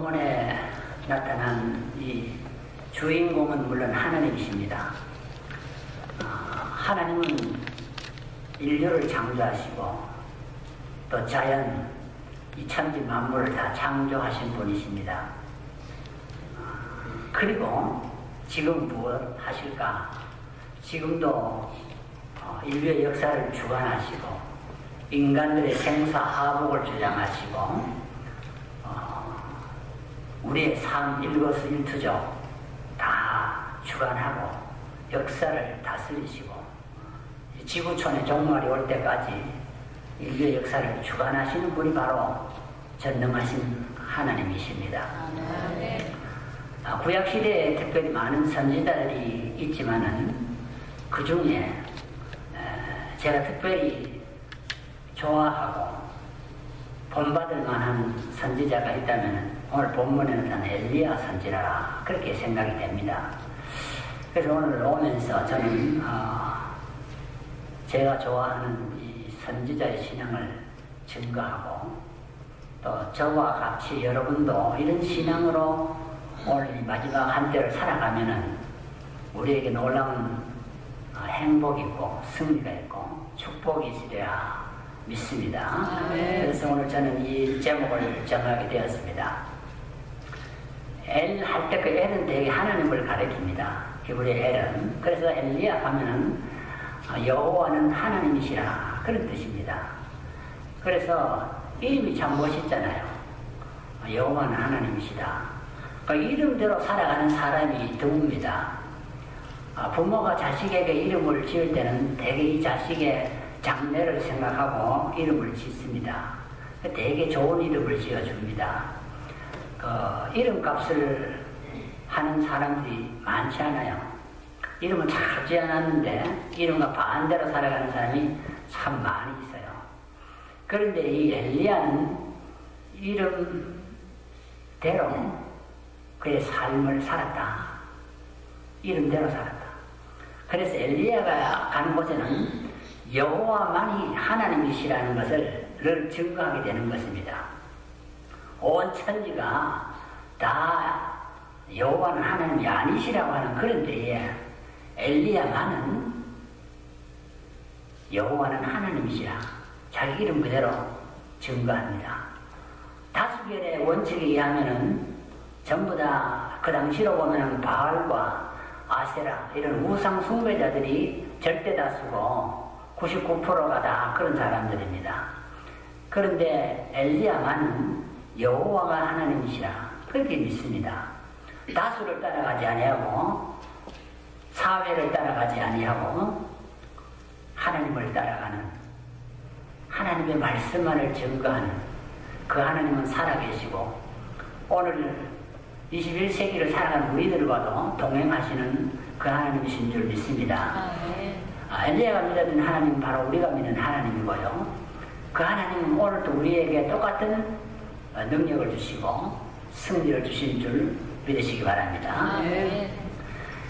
본문에 나타난 이 주인공은 물론 하나님이십니다. 하나님은 인류를 창조하시고 또 자연, 이 천지 만물을 다 창조하신 분이십니다. 그리고 지금 무엇 하실까? 지금도 인류의 역사를 주관하시고 인간들의 생사하복을 주장하시고 우리의 삶 일거수일투족 다 주관하고 역사를 다스리시고 지구촌의 종말이 올 때까지 인류의 역사를 주관하시는 분이 바로 전능하신 하나님이십니다. 구약시대에 특별히 많은 선지자들이 있지만은 그 중에 제가 특별히 좋아하고 본받을 만한 선지자가 있다면 오늘 본문에는 나타난 엘리야 선지자라 그렇게 생각이 됩니다. 그래서 오늘 오면서 저는 제가 좋아하는 이 선지자의 신앙을 증거하고 또 저와 같이 여러분도 이런 신앙으로 오늘 이 마지막 한때를 살아가면은 우리에게 놀라운 행복이 있고 승리가 있고 축복이 있으리라 믿습니다. 그래서 오늘 저는 이 제목을 정하게 되었습니다. 엘 할 때 그 엘은 되게 하나님을 가리킵니다. 히브리 엘은. 그래서 엘리야 하면은 여호와는 하나님이시라 그런 뜻입니다. 그래서 이름이 참 멋있잖아요. 여호와는 하나님이시다. 그 이름대로 살아가는 사람이 드뭅니다. 부모가 자식에게 이름을 지을 때는 대개 이 자식의 장래를 생각하고 이름을 짓습니다. 되게 좋은 이름을 지어줍니다. 이름값을 하는 사람들이 많지 않아요. 이름은 잘 지어놨는데 이름과 반대로 살아가는 사람이 참 많이 있어요. 그런데 이 엘리야는 이름대로 그의 삶을 살았다. 이름대로 살았다. 그래서 엘리야가 가는 곳에는 여호와만이 하나님이시라는 것을 증거하게 되는 것입니다. 온 천지가 다 여호와는 하나님이 아니시라고 하는 그런 때에 엘리야만은 여호와는 하나님이시라 자기 이름 그대로 증거합니다. 다수결의 원칙에 의하면은 전부 다 그 당시로 보면은 바알과 아세라 이런 우상 숭배자들이 절대 다수고 99%가 다 그런 사람들입니다. 그런데 엘리야만은 여호와가 하나님이시라 그렇게 믿습니다. 다수를 따라가지 아니하고 사회를 따라가지 아니하고 하나님을 따라가는 하나님의 말씀만을 증거하는 그 하나님은 살아계시고 오늘 21세기를 살아가는 우리들과도 동행하시는 그 하나님이신 줄 믿습니다. 엘리야가 믿었던 하나님은 바로 우리가 믿는 하나님이고요. 그 하나님은 오늘도 우리에게 똑같은 능력을 주시고 승리를 주신 줄 믿으시기 바랍니다.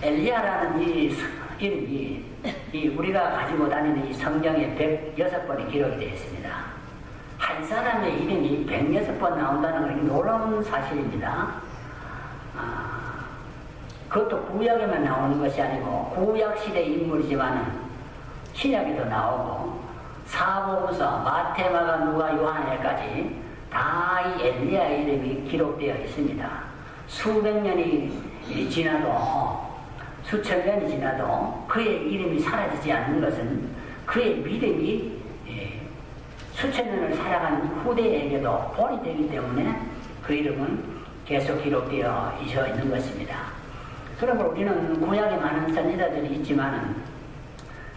엘리야라는 이 이름이 우리가 가지고 다니는 이 성경에 106번이 기록이 되어 있습니다. 한 사람의 이름이 106번 나온다는 것이 놀라운 사실입니다. 그것도 구약에만 나오는 것이 아니고 구약시대 인물이지만은 신약에도 나오고 사복음서 마태, 마가, 누가, 요한에까지 다 이 엘리야의 이름이 기록되어 있습니다. 수백 년이 지나도 수천 년이 지나도 그의 이름이 사라지지 않는 것은 그의 믿음이 수천 년을 살아간 후대에게도 본이 되기 때문에 그 이름은 계속 기록되어 있는 것입니다. 그러므로 우리는 구약에 많은 선지자들이 있지만은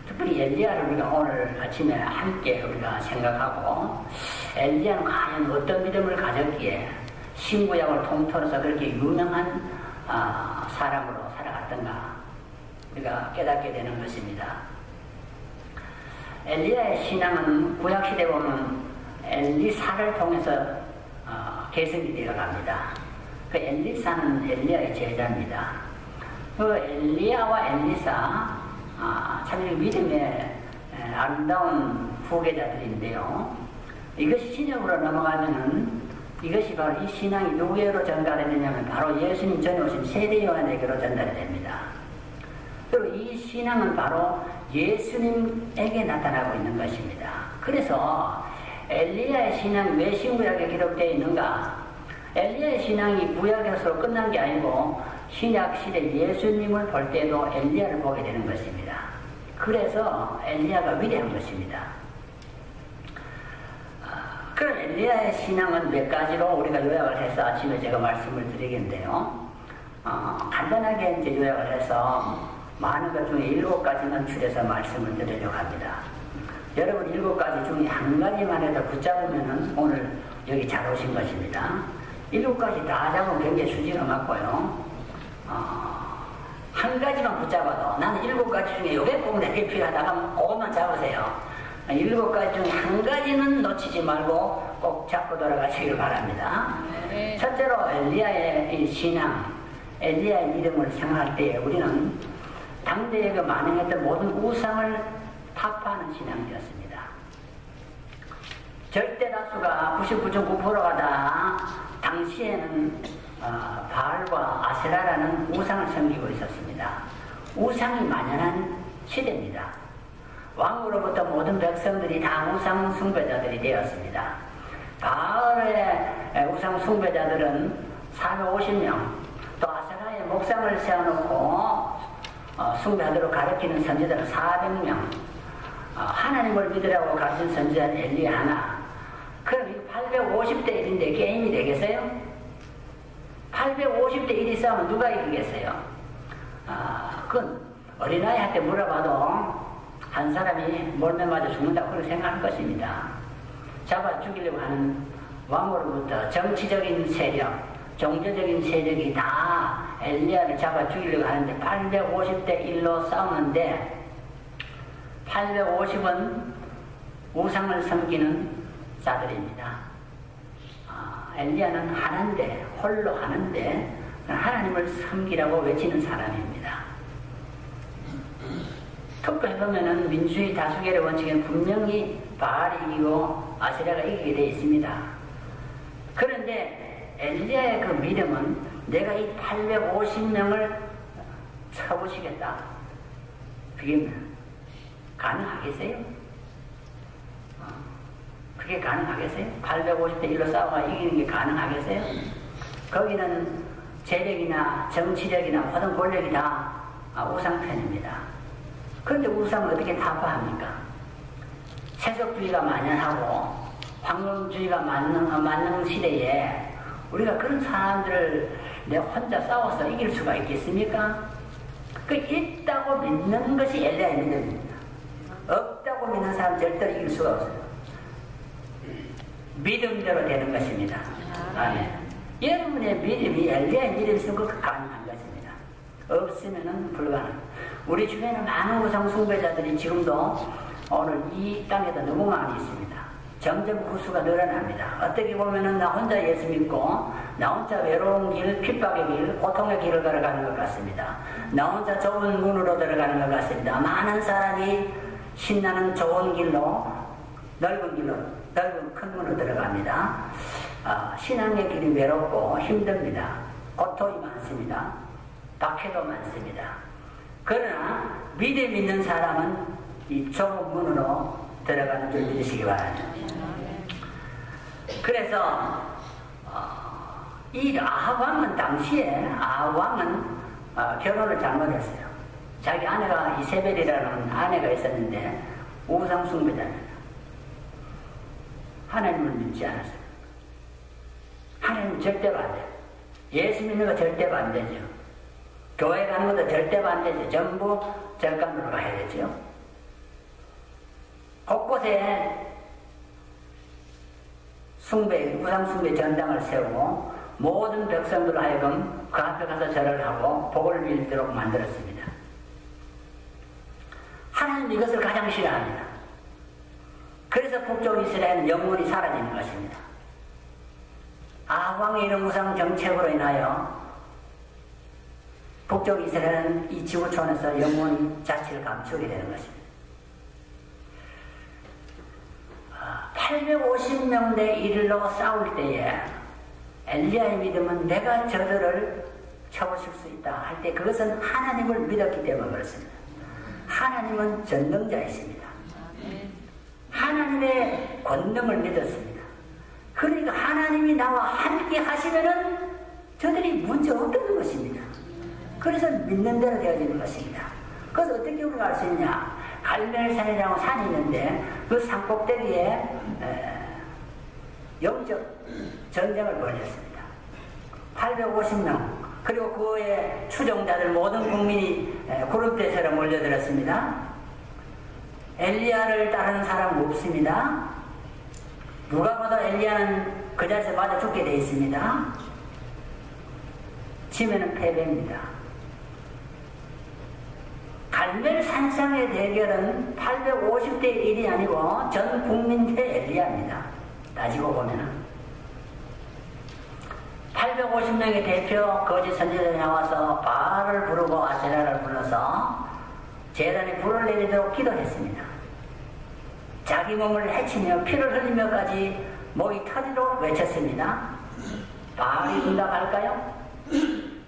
특별히 엘리야를 우리가 오늘 아침에 함께 우리가 생각하고 엘리야는 과연 어떤 믿음을 가졌기에 신구약을 통틀어서 그렇게 유명한 사람으로 살아갔던가 우리가 깨닫게 되는 것입니다. 엘리야의 신앙은 구약시대에 보면 엘리사를 통해서 계승이 되어갑니다. 그 엘리사는 엘리야의 제자입니다. 그 엘리야와 엘리사 참 믿음의 아름다운 후계자들인데요. 이것이 신약으로 넘어가면은 이것이 바로 이 신앙이 누구에게로 전달이 되냐면 바로 예수님 전에 오신 세례 요한에게로 전달이 됩니다. 그리고 이 신앙은 바로 예수님에게 나타나고 있는 것입니다. 그래서 엘리야의 신앙이 왜 신구약에 기록되어 있는가? 엘리야의 신앙이 구약에서 끝난 게 아니고 신약시대 예수님을 볼 때도 엘리야를 보게 되는 것입니다. 그래서 엘리야가 위대한 것입니다. 그럼 엘리야의 신앙은 몇 가지로 우리가 요약을 해서 아침에 제가 말씀을 드리겠는데요. 간단하게 이제 요약을 해서 많은 것 중에 7가지만 추려서 말씀을 드리려고 합니다. 여러분 7가지 중에 한 가지만 해도 붙잡으면 오늘 여기 잘 오신 것입니다. 7가지 다 잡으면 굉장히 수지가 맞고요. 한 가지만 붙잡아도 나는 7가지 중에 요게 꼭 내게 필요하다면 그것만 잡으세요. 7가지 중에 한 가지는 놓치지 말고 꼭 잡고 돌아가시길 바랍니다. 네. 첫째로 엘리야의 이 신앙, 엘리야의 믿음을 생각할 때 우리는 당대에 그 만행했던 모든 우상을 타파하는 신앙이었습니다. 절대 다수가 99.9%가 다 당시에는 바알과 아세라라는 우상을 섬기고 있었습니다. 우상이 만연한 시대입니다. 왕으로부터 모든 백성들이 다 우상 숭배자들이 되었습니다. 바알의 우상 숭배자들은 450명, 또 아세라의 목상을 세워놓고 숭배하도록 가르치는 선지자는 400명, 하나님을 믿으라고 가르친 선지자는 엘리야 하나. 그럼 이 850대 1인데 게임이 되겠어요? 850대 1이 싸우면 누가 이기겠어요? 그건 어린아이한테 물어봐도 한 사람이 몰매 맞아 죽는다고 그렇게 생각할 것입니다. 잡아 죽이려고 하는 왕으로부터 정치적인 세력, 종교적인 세력이 다 엘리야를 잡아 죽이려고 하는데 850대 1로 싸우는데 850은 우상을 섬기는 자들입니다. 엘리야는 하나인데, 홀로 하는데 하나님을 섬기라고 외치는 사람입니다. 투표해보면 민주주의 다수결의 원칙에는 분명히 바알이 이기고 아세라가 이기게 되어 있습니다. 그런데 엘리야의 그 믿음은 내가 이 850명을 쳐부시겠다. 그게 가능하겠어요? 그게 가능하겠어요? 850대 1로 싸워가 이기는 게 가능하겠어요? 거기는 재력이나 정치력이나 모든 권력이 다 우상편입니다. 그런데 우상을 어떻게 타파합니까? 세속주의가 만연하고 황금주의가 만능 시대에 우리가 그런 사람들을 내 혼자 싸워서 이길 수가 있겠습니까? 그 있다고 믿는 것이 엘리야의 믿음입니다. 없다고 믿는 사람 절대로 이길 수가 없어요. 믿음대로 되는 것입니다. 아멘. 여러분의 믿음이 엘리야의 믿음이 있으면 그거 가능한 것입니다. 없으면 불가능. 우리 주변에 많은 우상 숭배자들이 지금도 오늘 이 땅에도 너무 많이 있습니다. 점점 그 수가 늘어납니다. 어떻게 보면은 나 혼자 예수 믿고 나 혼자 외로운 길, 핍박의 길, 고통의 길을 걸어가는 것 같습니다. 나 혼자 좁은 문으로 들어가는 것 같습니다. 많은 사람이 신나는 좋은 길로, 넓은 길로, 넓은 큰 문으로 들어갑니다. 신앙의 길이 외롭고 힘듭니다. 고통이 많습니다. 박해도 많습니다. 그러나 믿음 있는 사람은 이 좁은 문으로 들어가는 줄 믿으시기 바랍니다. 그래서 이 아합왕은 당시에 결혼을 잘못했어요. 자기 아내가 이세벨이라는 아내가 있었는데 우상 숭배자입니다. 하나님을 믿지 않았어요. 하나님은 절대로 안 돼요. 예수 믿는 거 절대로 안 되죠. 교회 가는 것도 절대로 안 되죠. 전부 절간으로 가야 되죠. 곳곳에 우상 숭배 전당을 세우고 모든 백성들 하여금 그 앞에 가서 절을 하고 복을 빌도록 만들었습니다. 하나님 이것을 가장 싫어합니다. 그래서 북쪽 이스라엘은 영원히 사라지는 것입니다. 아합왕의 이런 우상 정책으로 인하여 북쪽 이스라엘은 이 지구촌에서 영원히 자치를 감추게 되는 것입니다. 850명 대 1로 싸울 때에 엘리야의 믿음은 내가 저들을 쳐부실 수 있다 할 때 그것은 하나님을 믿었기 때문에 그렇습니다. 하나님은 전능자이십니다. 하나님의 권능을 믿었습니다. 그러니까 하나님이 나와 함께 하시면은 저들이 문제 없다는 것입니다. 그래서 믿는 대로 되어지는 것입니다. 그래서 어떻게 우리가 알 수 있냐? 갈멜산이라고 산이 있는데 그 산 꼭대기에 영적 전쟁을 벌였습니다. 850명 그리고 그의 추종자들 모든 국민이 그룹대처럼 몰려들었습니다. 엘리야를 따르는 사람은 없습니다. 누가 봐도 엘리야는 그 자리에서 맞아 죽게 되어 있습니다. 지면은 패배입니다. 갈멜 산상의 대결은 850대 1이 아니고 전 국민 대 엘리야입니다. 따지고 보면은 850명의 대표 거짓 선지자들이 나와서 바알을 부르고 아세라를 불러서 제단에 불을 내리도록 기도했습니다. 자기 몸을 해치며 피를 흘리며까지 목이 터지도록 외쳤습니다. 바알이 응답할까요?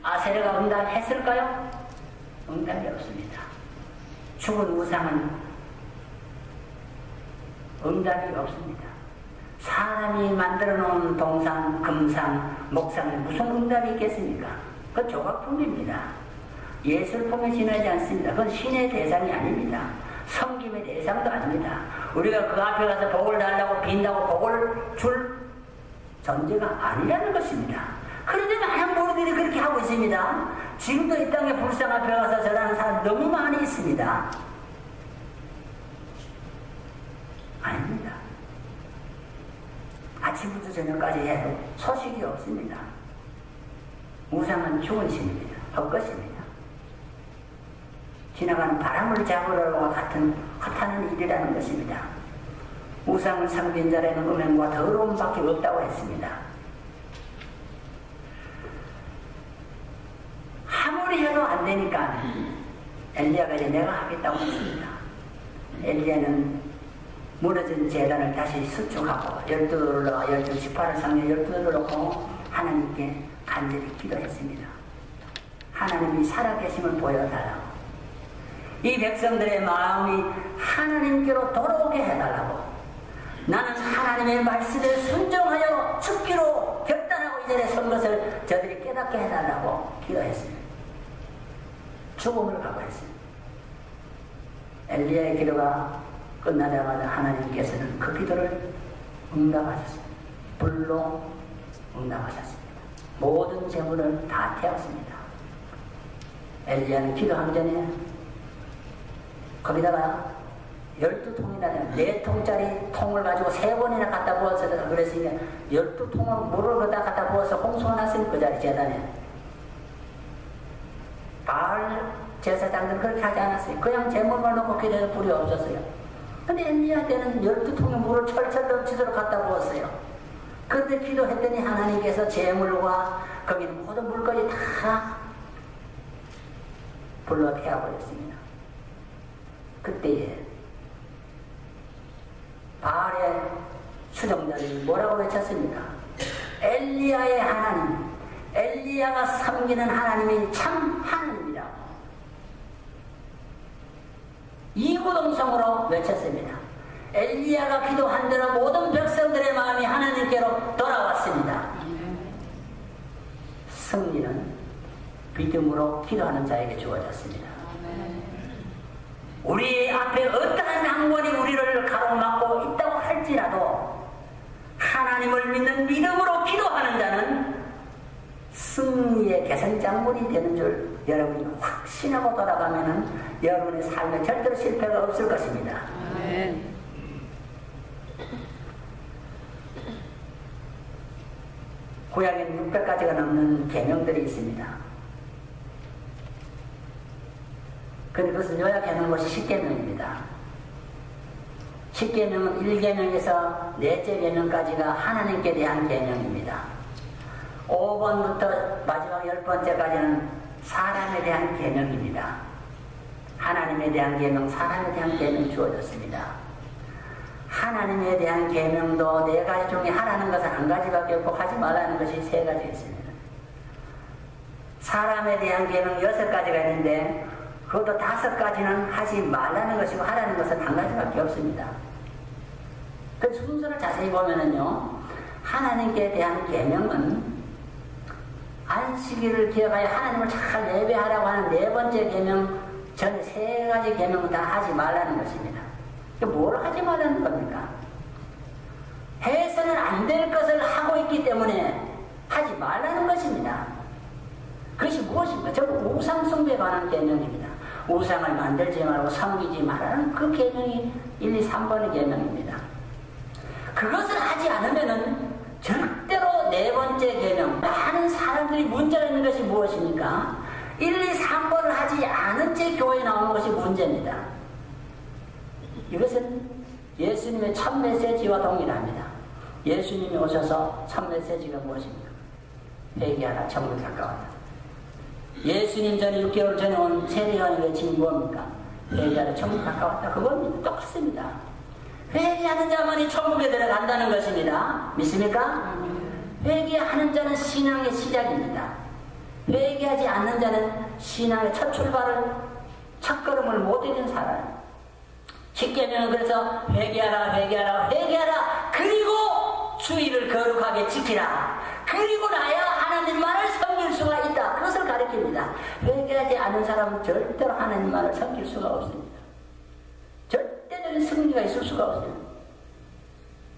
아세라가 응답했을까요? 응답이 없습니다. 죽은 우상은 응답이 없습니다. 사람이 만들어 놓은 동상, 금상, 목상에 무슨 응답이 있겠습니까? 그건 조각품입니다. 예술품에 지나지 않습니다. 그건 신의 대상이 아닙니다. 섬김의 대상도 아닙니다. 우리가 그 앞에 가서 복을 달라고 빈다고 복을 줄 존재가 아니라는 것입니다. 그런데 많은 모르들이 그렇게 하고 있습니다. 지금도 이 땅에 불상 앞에 가서 저라는 사람 너무 많이 있습니다. 아닙니다. 아침부터 저녁까지 해도 소식이 없습니다. 우상은 죽은 신입니다. 헛것입니다. 지나가는 바람을 잡으려고 같은 헛하는 일이라는 것입니다. 우상을 섬긴 자라는 음행과 더러움밖에 없다고 했습니다. 아무리 해도 안 되니까 엘리야가 이제 내가 하겠다고 했습니다. 엘리야는 무너진 제단을 다시 수축하고 12돌을 넣어 12지파를 상에 12돌을 넣고 하나님께 간절히 기도했습니다. 하나님이 살아계심을 보여달라고, 이 백성들의 마음이 하나님께로 돌아오게 해달라고, 나는 하나님의 말씀에 순종하여 죽기로 결단하고 이 자리에 선 것을 저들이 깨닫게 해달라고 기도했습니다. 죽음을 각오했습니다. 엘리야의 기도가 끝나자마자 하나님께서는 그 기도를 응답하셨습니다. 불로 응답하셨습니다. 모든 재물을 다 태웠습니다. 엘리야는 기도하기 전에 거기다가 12통이나 4통짜리 통을 가지고 3번이나 갖다 부어서 그랬으니까 12통을 물을 갖다 부어서 홍수해놨으니 그 자리 재단에 바알 제사장들은 그렇게 하지 않았어요. 그냥 제물만 놓고 기도해도 불이 없었어요. 근데 엘리야 때는 12통의 물을 철철 넘치도록 갖다 부었어요. 그런데 기도했더니 하나님께서 제물과 거기는 모든 물건이 다 불러 태워버렸습니다. 그때에 바알의 추종자들이 뭐라고 외쳤습니까? 엘리야의 하나님, 엘리야가 섬기는 하나님이 참 하나님이라고 이구동성으로 외쳤습니다. 엘리야가 기도한 대로 모든 백성들의 마음이 하나님께로 돌아왔습니다. 승리는 믿음으로 기도하는 자에게 주어졌습니다. 우리 앞에 어떠한 난관이 우리를 가로막고 있다고 할지라도 하나님을 믿는 믿음으로 기도하는 자는 승리의 개선장군이 되는 줄 여러분이 확신하고 돌아가면은 여러분의 삶에 절대로 실패가 없을 것입니다. 구약에는 600가지가 넘는 계명들이 있습니다. 근데 그것을 요약해 놓은 것이 10계명입니다. 10계명은 1계명에서 4째 계명까지가 하나님께 대한 계명입니다. 5번부터 마지막 10번째까지는 사람에 대한 계명입니다. 하나님에 대한 계명, 사람에 대한 계명이 주어졌습니다. 하나님에 대한 계명도 4가지 중에 하라는 것은 1가지밖에 없고 하지 말라는 것이 3가지 있습니다. 사람에 대한 계명 6가지가 있는데 그것도 5가지는 하지 말라는 것이고 하라는 것은 1가지밖에 없습니다. 그 순서를 자세히 보면은요, 하나님께 대한 계명은 안식일을 기억하여 하나님을 잘 예배하라고 하는 4번째 계명 전 3가지 계명은 다 하지 말라는 것입니다. 뭘 하지 말라는 겁니까? 해서는 안 될 것을 하고 있기 때문에 하지 말라는 것입니다. 그것이 무엇입니까? 전부 우상숭배에 관한 계명입니다. 우상을 만들지 말고 섬기지 말라는 그 계명이 1, 2, 3번의 계명입니다. 그것을 하지 않으면은 절대로 4번째 계명, 많은 사람들이 문제가 있는 것이 무엇입니까? 1, 2, 3번을 하지 않은 채 교회에 나오는 것이 문제입니다. 이것은 예수님의 첫 메시지와 동일합니다. 예수님이 오셔서 첫 메시지가 무엇입니까? 회개하라, 천국이 가까웠다. 예수님 전에 6개월 전에 온 세례요한의 외침이 뭡니까? 회개하라, 천국이 가까웠다. 그겁니다. 똑같습니다. 회개하는 자만이 천국에 들어간다는 것입니다. 믿습니까? 회개하는 자는 신앙의 시작입니다. 회개하지 않는 자는 신앙의 첫 출발을, 첫 걸음을 못 해준 사람. 십계명은 그래서 회개하라, 회개하라, 회개하라. 그리고 주의를 거룩하게 지키라. 그리고 나야 하나님만을 섬길 수가 있다. 그것을 가르칩니다. 회개하지 않은 사람은 절대로 하나님만을 섬길 수가 없습니다. 절대적인 승리가 있을 수가 없어요.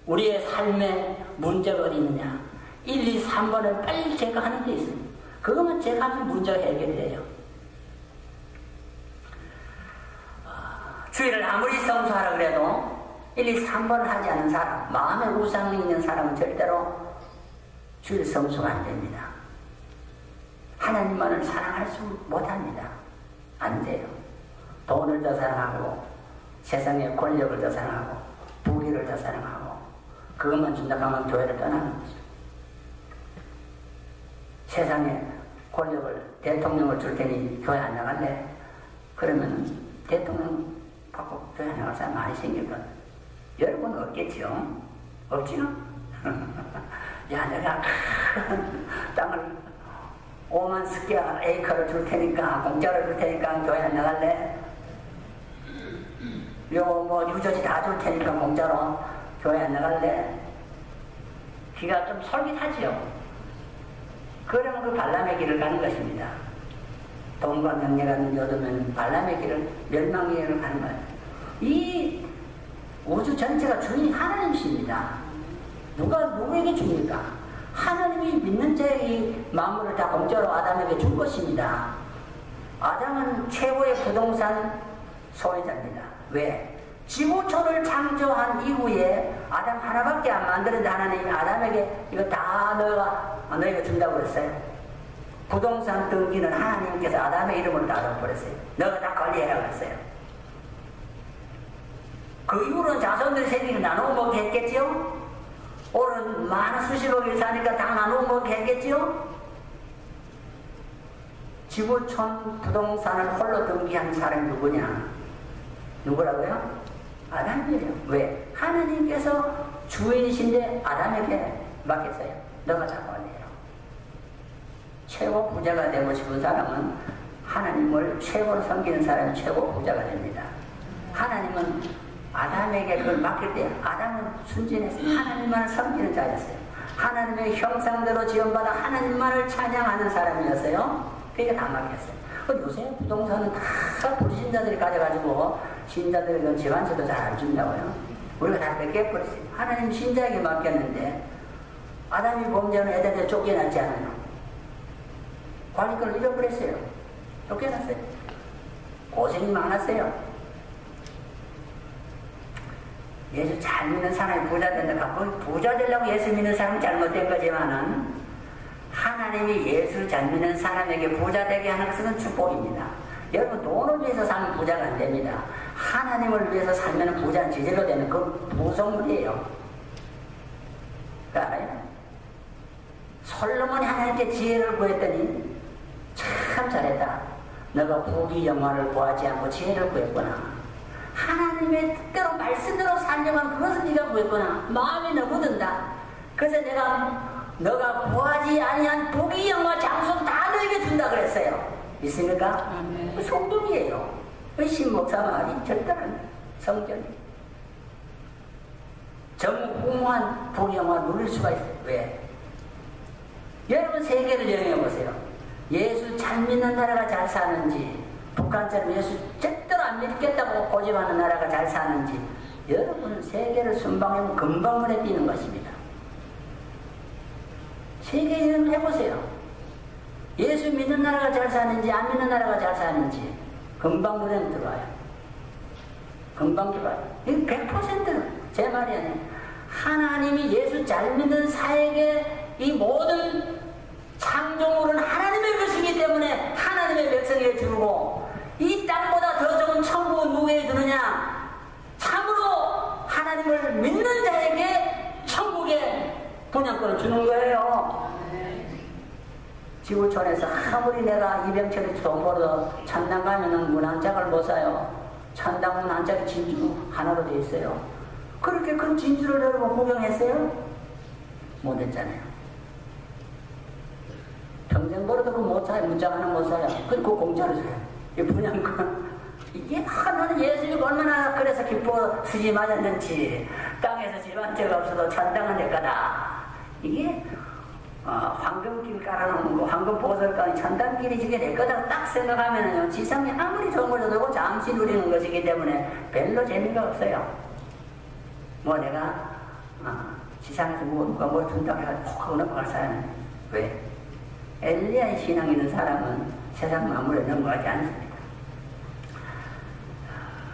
우리의 삶에 문제가 어디 있느냐? 1, 2, 3번을 빨리 제거하는 데 있습니다. 그것만 제거하면 문제가 해결돼요. 주의를 아무리 성수하라 그래도 1, 2, 3번을 하지 않는 사람, 마음에 우상이 있는 사람은 절대로 주일 성수가 안 됩니다. 하나님만을 사랑할 수 못합니다. 안 돼요. 돈을 더 사랑하고 세상의 권력을 더 사랑하고 부귀를 더 사랑하고 그것만 준다고 하면 교회를 떠나는 거죠. 세상에 권력을, 대통령을 줄 테니 교회 안 나갈래? 그러면 대통령 받고 교회 안 나갈 사람 많이 생기거든. 여러분은 없겠죠? 없지요? 야, 내가 땅을 5만 스퀘어 에이커를 줄 테니까, 공짜로 줄 테니까 교회 안 나갈래? 유저지 다 줄 테니까 공짜로 교회 안 나갈래? 귀가 좀 솔깃하지요? 그러면 그 발람의 길을 가는 것입니다. 돈과 명예가 얻으면 발람의 길을, 멸망의 길을 가는 거예요. 이 우주 전체가 주인이 하나님이십니다. 누가 누구에게 줍니까? 하나님이 믿는 자의 이 만물을 다 공짜로 아담에게 준 것입니다. 아담은 최고의 부동산 소유자입니다. 왜? 지구촌을 창조한 이후에 아담 하나밖에 안 만드는데 하나님이 아담에게 이거 다 너희가 준다고 그랬어요. 부동산 등기는 하나님께서 아담의 이름으로 다 넣어버렸어요. 너가 다 관리해라 그랬어요. 그 이후로는 자손들이 생기고 나누어 먹게 했겠지요? 오늘은 많은 수십억이 사니까 다 나누어 먹게 했겠지요? 지구촌 부동산을 홀로 등기한 사람이 누구냐? 누구라고요? 아담이에요. 왜? 하나님께서 주인이신데 아담에게 맡겼어요. 너가 다 관리해라. 최고 부자가 되고 싶은 사람은 하나님을 최고로 섬기는 사람이 최고 부자가 됩니다. 하나님은 아담에게 그걸 맡길 때 아담은 순진했어요. 하나님만을 섬기는 자였어요. 하나님의 형상대로 지원받아 하나님만을 찬양하는 사람이었어요. 그게 다 맡겼어요. 요새 부동산은 다 불신자들이 가져가지고 신자들은 집안세도 잘 안 준다고요. 우리가 다 뺏겨버렸어요. 하나님 신자에게 맡겼는데 아담이 범죄하는 애들한테 쫓겨났지 않아요. 관리권을 잃어버렸어요. 쫓겨났어요. 고생이 많았어요. 예수 잘 믿는 사람이 부자 된다. 부자 되려고 예수 믿는 사람은 잘못된 거지만은 하나님이 예수 잘 믿는 사람에게 부자 되게 하는 것은 축복입니다. 여러분 돈을 위해서 살면 부자가 안 됩니다. 하나님을 위해서 살면 부자는 지대로 되는 그 부속물이에요. 알아요? 솔로몬이 하나님께 지혜를 구했더니 참 잘했다. 너가 부귀 영화를 구하지 않고 지혜를 구했구나. 하나님의 뜻대로 말씀대로 살려면 그것은 네가 구했구나. 마음이 너무 든다. 그래서 내가 너가 구하지 아니한 복이 영화 장수 다 너에게 준다 그랬어요. 믿습니까? 그 성경이에요. 그 신목사 말이 절대로 성경이. 전무후무한 복이 영화 누릴 수가 있어요. 왜? 여러분 세계를 여행해보세요. 예수 잘 믿는 나라가 잘 사는지, 북한처럼 예수 절대로 안 믿겠다고 고집하는 나라가 잘 사는지, 여러분은 세계를 순방하면 금방 눈에 띄는 것입니다. 세계 여행을 해보세요. 예수 믿는 나라가 잘 사는지 안 믿는 나라가 잘 사는지 금방 눈에 들어와요. 금방 들어와요. 이거 100%제 말이 아니에요. 하나님이 예수 잘 믿는 사에게 이 모든 창조물은 하나님의 것이기 때문에 하나님의 백성에게 주고, 이 땅보다 더 좋은 천국은 누구에게 주느냐? 참으로 하나님을 믿는 자에게 천국의 분양권을 주는 거예요. 지구촌에서 아무리 내가 이병철이 돈 벌어 천당 가면은 문 한 짝을 못 사요. 천당 문 한 짝이 진주 하나로 되어 있어요. 그렇게 큰 진주를 여러분 구경했어요? 못했잖아요. 평생 벌어도 그거 못 사요. 문짝 하나 못 사요. 그리고 공짜로 사요. 이 분양권. 이게 하나는 예수님이 얼마나 그래서 기뻐 수지 맞았는지, 땅에서 집 한 채가 없어도 천당은 내 거다. 이게 황금길 깔아놓은 거, 황금보설까지 천당길이 저게 내 거다 딱 생각하면은요, 지상에 아무리 좋은 걸 줘도 잠시 누리는 것이기 때문에 별로 재미가 없어요. 뭐 내가 지상에서 누가 뭘 준다고 해서 푹 하고 넘어갈 사람은 왜? 엘리야의 신앙 있는 사람은 세상 만물에 넘어가지 않습니다.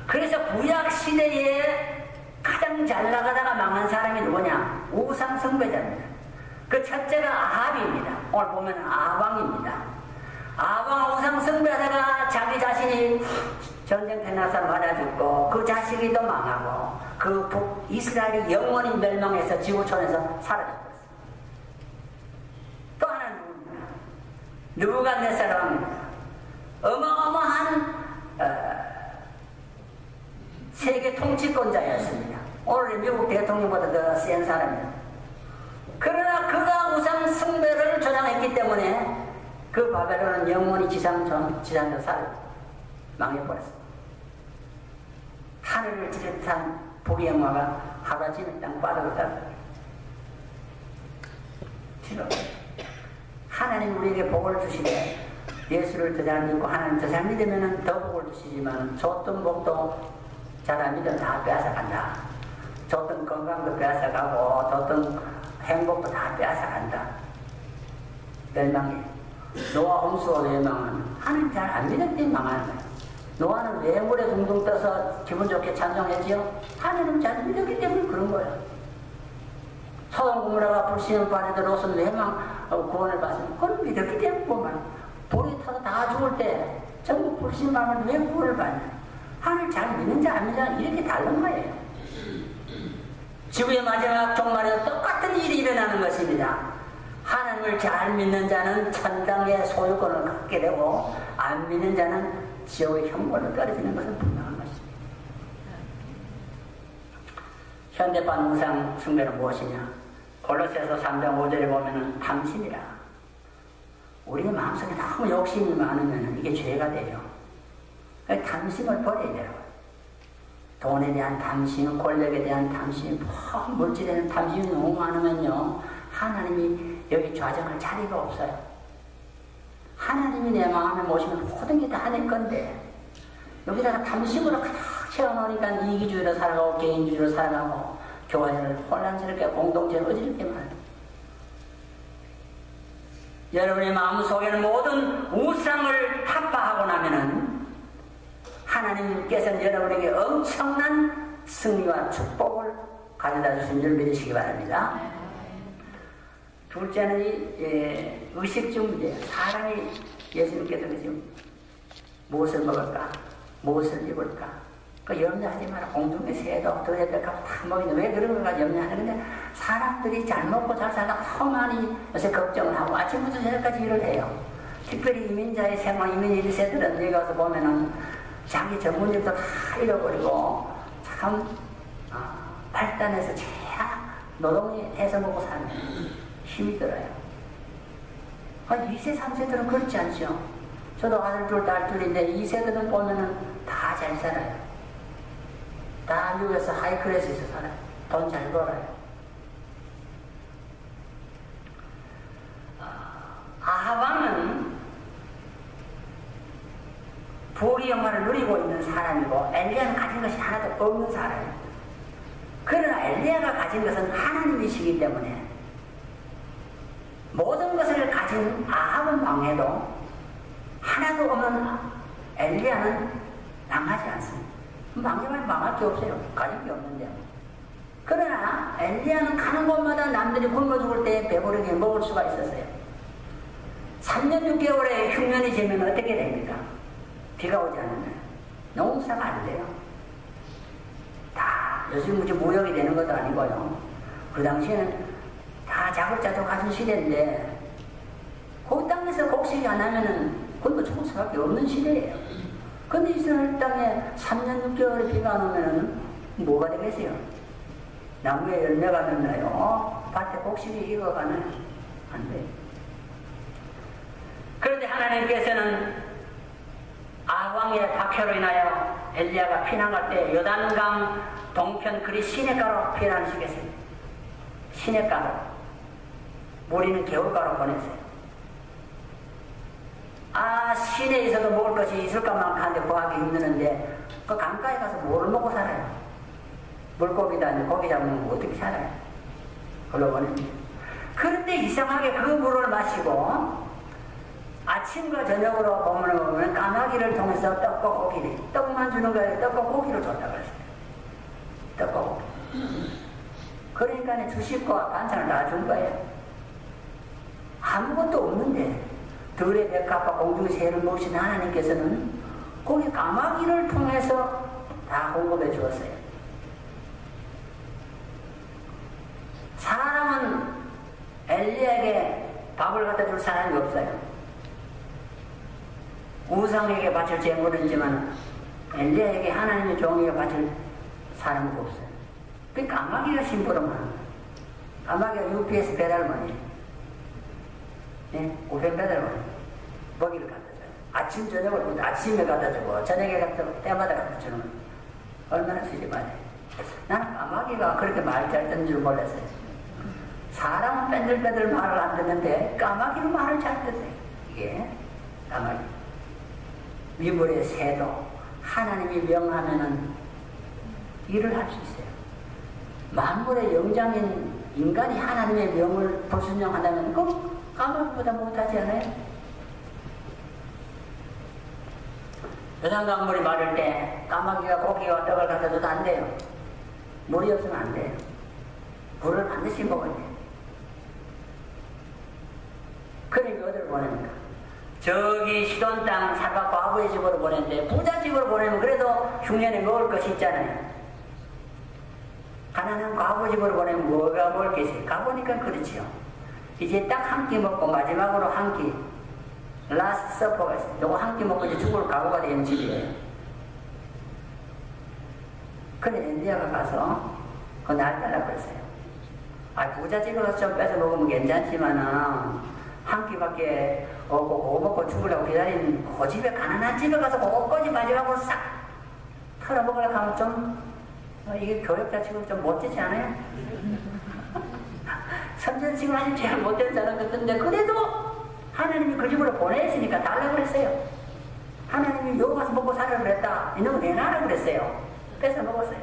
그래서 구약 시대에 가장 잘 나가다가 망한 사람이 누구냐? 우상 숭배자입니다. 그 첫째가 아합입니다. 오늘 보면 아합왕입니다. 아합왕 우상 숭배하다가 자기 자신이 전쟁터에 나서 맞아 죽고, 그 자식이 또 망하고, 그 이스라엘이 영원히 멸망해서 지구촌에서 사라졌어요. 또 하나는 누구입니까? 느부갓네살 왕입니다. 어마어마한 세계 통치권자였습니다. 오늘 미국 대통령보다 더 센 사람입니다. 그러나 그가 우상 숭배를 조장했기 때문에 그 바벨론은 영원히 지상에서 망해버렸습니다. 하늘을 지렛한 복의 영화가 하루아침에 땅 빠져들었다. 하나님 우리에게 복을 주시되, 예수를 더 잘 믿고 하나님 더 잘 믿으면 더 복을 주시지만, 줬던 복도 잘 안 믿으면 다 빼앗아간다. 줬던 건강도 빼앗아가고, 줬던 행복도 다 빼앗아간다. 멸망해. 노아 홍수가 왜 망하는? 하나님 잘 안 믿을 때 망하는 거예요. 노아는 왜 물에 둥둥 떠서 기분 좋게 찬송했지요? 하나님 잘 믿었기 때문에 그런 거예요. 소돔 고모라가 불신을 받는데 롯은 왜 구원을 받습니까? 그건 믿었기 때문에 보면 불이 타서 다 죽을 때 전부 불신 받는데 왜 구원을 받냐? 하나님 잘 믿는 자 안 믿는 자 이렇게 다른 거예요. 지구의 마지막 종말에도 똑같은 일이 일어나는 것입니다. 하나님을 잘 믿는 자는 천당의 소유권을 갖게 되고, 안 믿는 자는 지옥의 형벌로 떨어지는 것은 분명한 것입니다. 현대판 우상 숭배는 무엇이냐? 골로새서 3장 5절에 보면은 탐심이라. 우리의 마음속에 너무 욕심이 많으면 이게 죄가 돼요. 탐심을 버려야 돼요. 돈에 대한 탐심, 권력에 대한 탐심, 물질에 대한 탐심이 너무 많으면요, 하나님이 여기 좌정할 자리가 없어요. 하나님이 내 마음에 모시면 모든 게 다 내 건데, 여기다가 탐심으로 가득 채워놓으니까 이기주의로 살아가고 개인주의로 살아가고 교회를 혼란스럽게 공동체를 어지럽게 만듭니다. 여러분의 마음속에는 모든 우상을 타파하고 나면은 하나님께서는 여러분에게 엄청난 승리와 축복을 가져다 주신 줄 믿으시기 바랍니다. 둘째는 이 의식주 문제예요. 사람이 예수님께서 지금 무엇을 먹을까? 무엇을 입을까? 그 염려하지 마라. 공중의 새도 들에다가 다 먹이는데 왜 그런 걸까 염려하는데, 사람들이 잘 먹고 잘 살다가 너무 많이 요새 걱정을 하고 아침부터 저녁까지 일을 해요. 특별히 이민자의 생활, 이민 1세들은 여기 가서 보면은 자기 전문직도 다 잃어버리고 참 발단해서 제야 노동해서 먹고 사는 힘이 들어요. 2세, 3세들은 그렇지 않죠. 저도 아들 둘, 딸 둘인데 2세들은 보면은 다 잘 살아요. 다 미국에서 하이클래스에서 살아요. 돈 잘 벌어요. 아하방은 부귀 영화를 누리고 있는 사람이고 엘리야는 가진 것이 하나도 없는 사람이에요. 그러나 엘리야가 가진 것은 하나님이시기 때문에 모든 것을 가진 아합은 망해도 하나도 없는 엘리야는 망하지 않습니다. 망하면 망할 게 없어요. 가진 게 없는데. 그러나 엘리야는 가는 곳마다 남들이 굶어 죽을 때 배부르게 먹을 수가 있었어요. 3년 6개월에 흉년이 지면 어떻게 됩니까? 비가 오지 않으면 농사가 안 돼요. 다 요즘 무역이 되는 것도 아니고요. 그 당시에는 다 자급자족 하던 시대인데 그 땅에서 곡식이 안 나면은 굶어 죽을 수밖에 없는 시대예요. 근데 이스라엘 땅에 3년 6개월에 비가 안 오면은 뭐가 되겠어요? 나무에 열매가 맺나요? 밭에 곡식이 익어가나요? 안 돼요. 그런데 하나님께서는 아왕의 박해로 인하여 엘리야가 피난갈 때 요단강 동편 그리 시냇가로 피난시켰습니다. 시냇가로. 우리는 겨울가로 보냈어요. 시내에서도 먹을 것이 있을까만 하는데 구하기 힘드는데 그 강가에 가서 뭐를 먹고 살아요? 물고기도 아니고 고기 잡으면 어떻게 살아요? 그걸로 보냅니다. 그런데 이상하게 그 물을 마시고 아침과 저녁으로 보면 까마귀를 통해서 떡과 고기를, 떡만 주는 거예요. 떡과 고기를 줬다고 했어요. 떡과 고기. 그러니까 주식과 반찬을 다 준 거예요. 아무것도 없는데 들의 백합과 공중의 새를 모신 하나님께서는 거기 까마귀를 통해서 다 공급해 주었어요. 사람은 엘리야에게 밥을 갖다 줄 사람이 없어요. 우상에게 바칠 재물은 있지만 엘리야에게 하나님의 종에게 바칠 사람이 없어요. 그 까마귀가 심부름하는 거예요. 까마귀가 UPS 배달원이에요. 네? 우편 배달원. 먹이를 갖다 줘요. 아침 저녁을 아침에 갖다 주고 저녁에 갖다 때마다 갖다 주는 거예요. 얼마나 수집하네. 나는 까마귀가 그렇게 말 잘 듣는 줄 몰랐어요. 사람은 뺀들뺀들 말을 안 듣는데 까마귀는 말을 잘 듣어요. 이게 까마귀. 미물의 새도 하나님이 명하면은 일을 할 수 있어요. 만물의 영장인 인간이 하나님의 명을 불순종한다면 그 까마귀보다 못하지 않아요? 요단강물이 마를 때 까마귀가 고기와 떡을 갖다 줘도 안 돼요. 물이 없으면 안 돼요. 물을 반드시 먹어야 돼요. 그러니 어디를 보냅니까? 저기 시돈 땅 살바 과부의 집으로 보냈는데 부자 집으로 보내면 그래도 흉년에 먹을 것이 있잖아요. 가난한 과부 집으로 보내면 뭐가 먹을 게 있어요? 가보니까 그렇지요. 이제 딱 한 끼 먹고 마지막으로 한 끼 라스트 서퍼가 있어요. 요거 한 끼 먹고 이제 죽을 각오가 된 집이에요. 그래 엘리야가 가서 그 날 달라고 그랬어요. 부자 집에 가서 좀 뺏어 먹으면 괜찮지만은 한 끼밖에 없고 그거 먹고 죽으려고 기다린 그 집에 가난한 집에 가서 그거까지 마지막으로 싹 털어먹으려고 하면 좀 이게 교육자 치고 좀 못되지 않아요? 선전식을 아직 제일 못된 사람 같은데 그래도 하나님이 그 집으로 보냈으니까 달라고 그랬어요. 하나님이 여기 가서 먹고 살으라 그랬다. 이놈은 내놔라 그랬어요. 뺏어 먹었어요.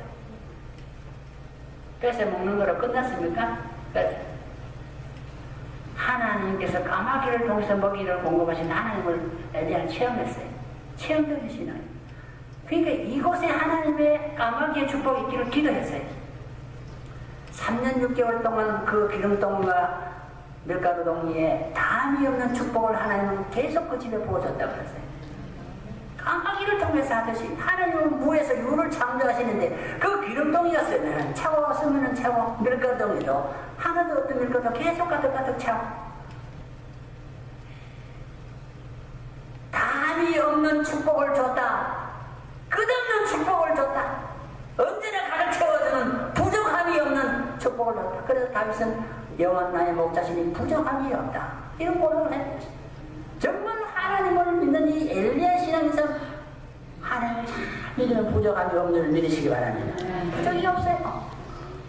뺏어 먹는 거로 끝났습니까? 하나님께서 까마귀를 통해서 먹이를 공급하신 하나님을 엘리야는 체험했어요. 체험적인 신앙. 그러니까 이곳에 하나님의 까마귀의 축복이 있기를 기도했어요. 3년 6개월 동안 그 기름동과 밀가루 동리에 담이 없는 축복을 하나님은 계속 그 집에 부어줬다고 그랬어요. 까마귀를 통해서 하듯이 하나님은 무에서 유를 창조하시는데 그 기름동이었으면 차웠으면 차고 밀가루동이도 하나도 없던 밀가루도 계속 가득가득 차고 담이 없는 축복을 줬다. 다윗은 여호와 나의 목자시니 부족함이 없다. 이런 고백을 했어요. 정말 하나님을 믿는 이 엘리야 신앙에서 하나님을 잘 믿으면 부족함이 없는 줄 믿으시기 바랍니다. 부족이 없어요.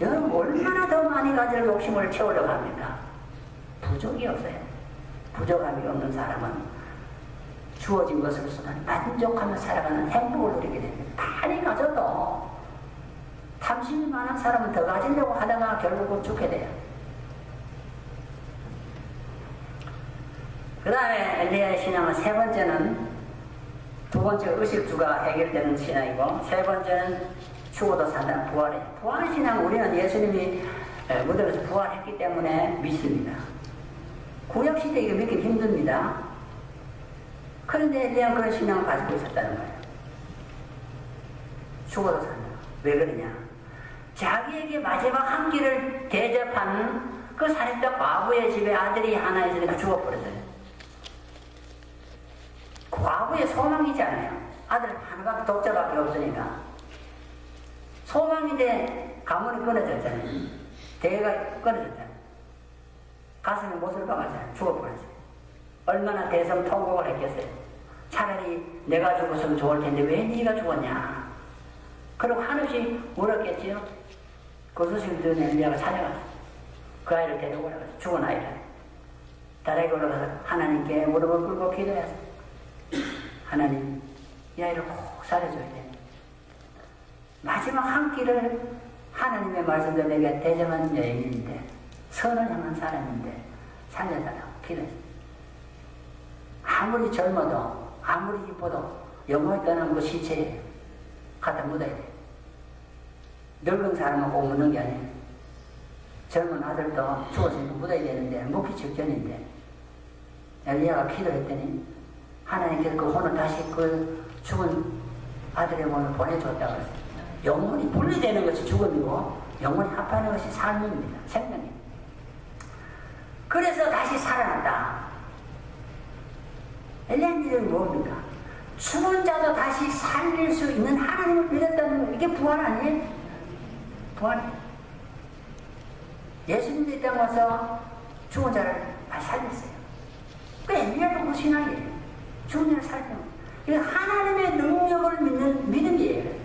여러분 얼마나 더 많이 가질 욕심을 채우려고 합니까? 부족이 없어요. 부족함이 없는 사람은 주어진 것으로서는 만족하며 살아가는 행복을 누리게 됩니다. 많이 가져도 탐심이 많은 사람은 더 가지려고 하다가 결국은 죽게 돼요. 그 다음에 엘리야의 신앙은 세 번째는, 두 번째 의식주가 해결되는 신앙이고, 세 번째는 죽어도 산다는 부활이에요. 부활의 신앙은 우리는 예수님이 무덤에서 부활했기 때문에 믿습니다. 구약시대에 이거 믿기 힘듭니다. 그런데 엘리야는 그런 신앙을 가지고 있었다는 거예요. 죽어도 산다. 왜 그러냐? 자기에게 마지막 한 끼를 대접한 그 사렙자 과부의 집에 아들이 하나 있으니까 죽어버렸어요. 과부의 소망이잖아요. 아들 하나밖에 독자밖에 없으니까. 소망인데 가문이 끊어졌잖아요. 대가 끊어졌잖아요. 가슴에 못을 박았잖아요. 죽어버렸어요. 얼마나 대성통곡을 했겠어요. 차라리 내가 죽었으면 좋을 텐데 왜 네가 죽었냐. 그리고 한없이 물었겠지요. 그 소식을 들은 엘리야가 찾아갔어요. 그 아이를 데리고 올라가서 죽은 아이를 데리고 올라가서 하나님께 무릎을 꿇고 기도했어요. 하나님, 이 아이를 꼭 살려줘야 돼. 마지막 한 끼를 하나님의 말씀대로 내가 대접한 여인인데, 선을 향한 사람인데 살려달라고 기도했어요. 아무리 젊어도 아무리 이뻐도 영혼이 떠난 그 시체에 갖다 묻어야 돼. 늙은 사람은 꼭 묻는 게 아니에요. 젊은 아들도 죽었으니까 묻어야 되는데 묻기 직전인데 엘리야가 기도했더니 하나님께서 그 혼을 다시 그 죽은 아들의 혼을 보내줬다고 했어요. 영혼이 분리되는 것이 죽음이고 영혼이 합하는 것이 삶입니다. 생명입니다. 그래서 다시 살아난다. 엘리야 믿음이 뭡니까? 죽은 자도 다시 살릴 수 있는 하나님을 믿었다는 거, 이게 부활 아니에요? 부활이에요. 예수님도 이 땅에 와서 죽은 자를 다시 살렸어요. 그 엘리야도 그 신앙이에요. 죽은 자를 살리는 거예요. 이게 하나님의 능력을 믿는 믿음이에요.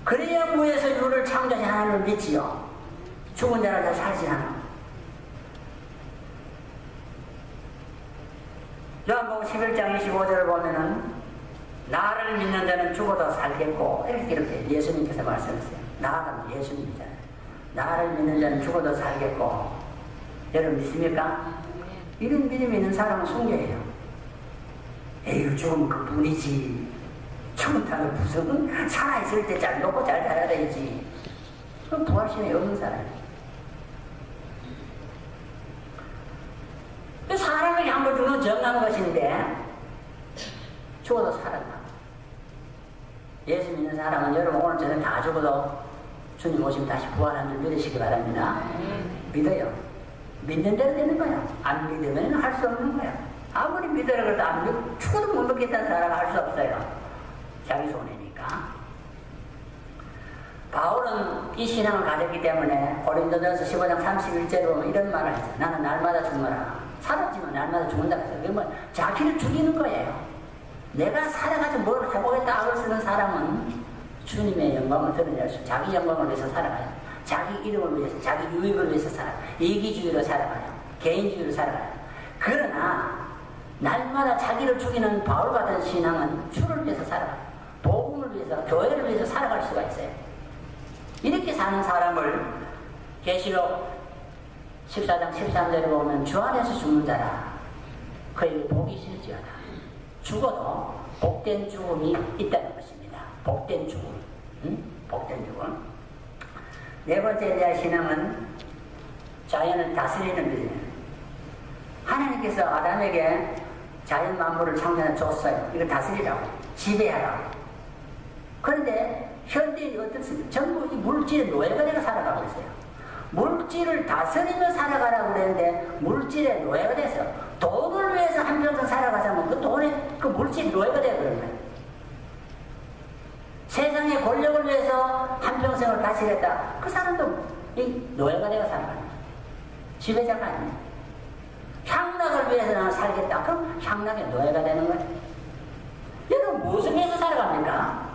그래야 무에서 유를 창조하신 하나님을 믿지요. 죽은 자를 다시 살지 않아. 요한복음 11장 25절을 보면은 나를 믿는 자는 죽어도 살겠고 이렇게 예수님께서 말씀하셨어요. 나가 예수님이잖아요. 나를 믿는 자는 죽어도 살겠고. 여러분 믿습니까? 이런 믿음이 있는 사람은 순교해요. 에휴 죽으면 그뿐이지. 죽은 다음에 무슨 살아있을 때 잘 먹고 잘 살아야 되지. 그건 부활신이 없는 사람이에요. 사람에게 한 번 죽는 정한 것인데 죽어도 살았다. 예수 믿는 사람은 여러분 오늘 저녁 다 죽어도 주님 오시면 다시 부활한 줄 믿으시기 바랍니다. 믿어요. 믿는 대로 되는 거야. 안 믿으면 할 수 없는 거야. 아무리 믿으라 그래도 안 믿고 죽어도 못 믿겠다는 사람은 할 수 없어요. 자기 손해니까. 바울은 이 신앙을 가졌기 때문에 고린도전서 15장 31절에 보면 이런 말을 했어요. 나는 날마다 죽노라. 살았지만 날마다 죽는다고 했어요. 그러면 자기를 죽이는 거예요. 내가 살아가지고 뭘 해보겠다 악을 쓰는 사람은 주님의 영광을 드러낼 수, 자기 영광을 위해서 살아가요. 자기 이름을 위해서, 자기 유익을 위해서 살아가요. 이기주의로 살아가요. 개인주의로 살아가요. 그러나 날마다 자기를 죽이는 바울 같은 신앙은 주를 위해서 살아가요. 복음을 위해서, 교회를 위해서 살아갈 수가 있어요. 이렇게 사는 사람을 계시록 14장 13절에 보면 주 안에서 죽는 자라 그에게 복이 있을지어다. 죽어도 복된 죽음이 있다는 것입니다. 복된 죽음. 복된 죽음. 네 번째 엘리야 신앙은 자연을 다스리는 믿음이에요. 하나님께서 아담에게 자연 만물을 창조해 줬어요. 이걸 다스리라고, 지배하라고. 그런데 현대인이 어떻습니까? 전부 이 물질의 노예가 되어 살아가고 있어요. 물질을 다스리며 살아가라고 그랬는데 물질의 노예가 돼서 돈을 위해서 한평생 살아가자면 그 돈에 그 물질 노예가 되어버린 거예요. 세상의 권력을 위해서 한평생을 바치겠다. 그 사람도 이 노예가 되어 살아가는 거예요. 지배자가 아니에요. 향락을 위해서 나는 살겠다. 그럼 향락의 노예가 되는 거예요. 여러분 무슨 위해서 살아갑니까?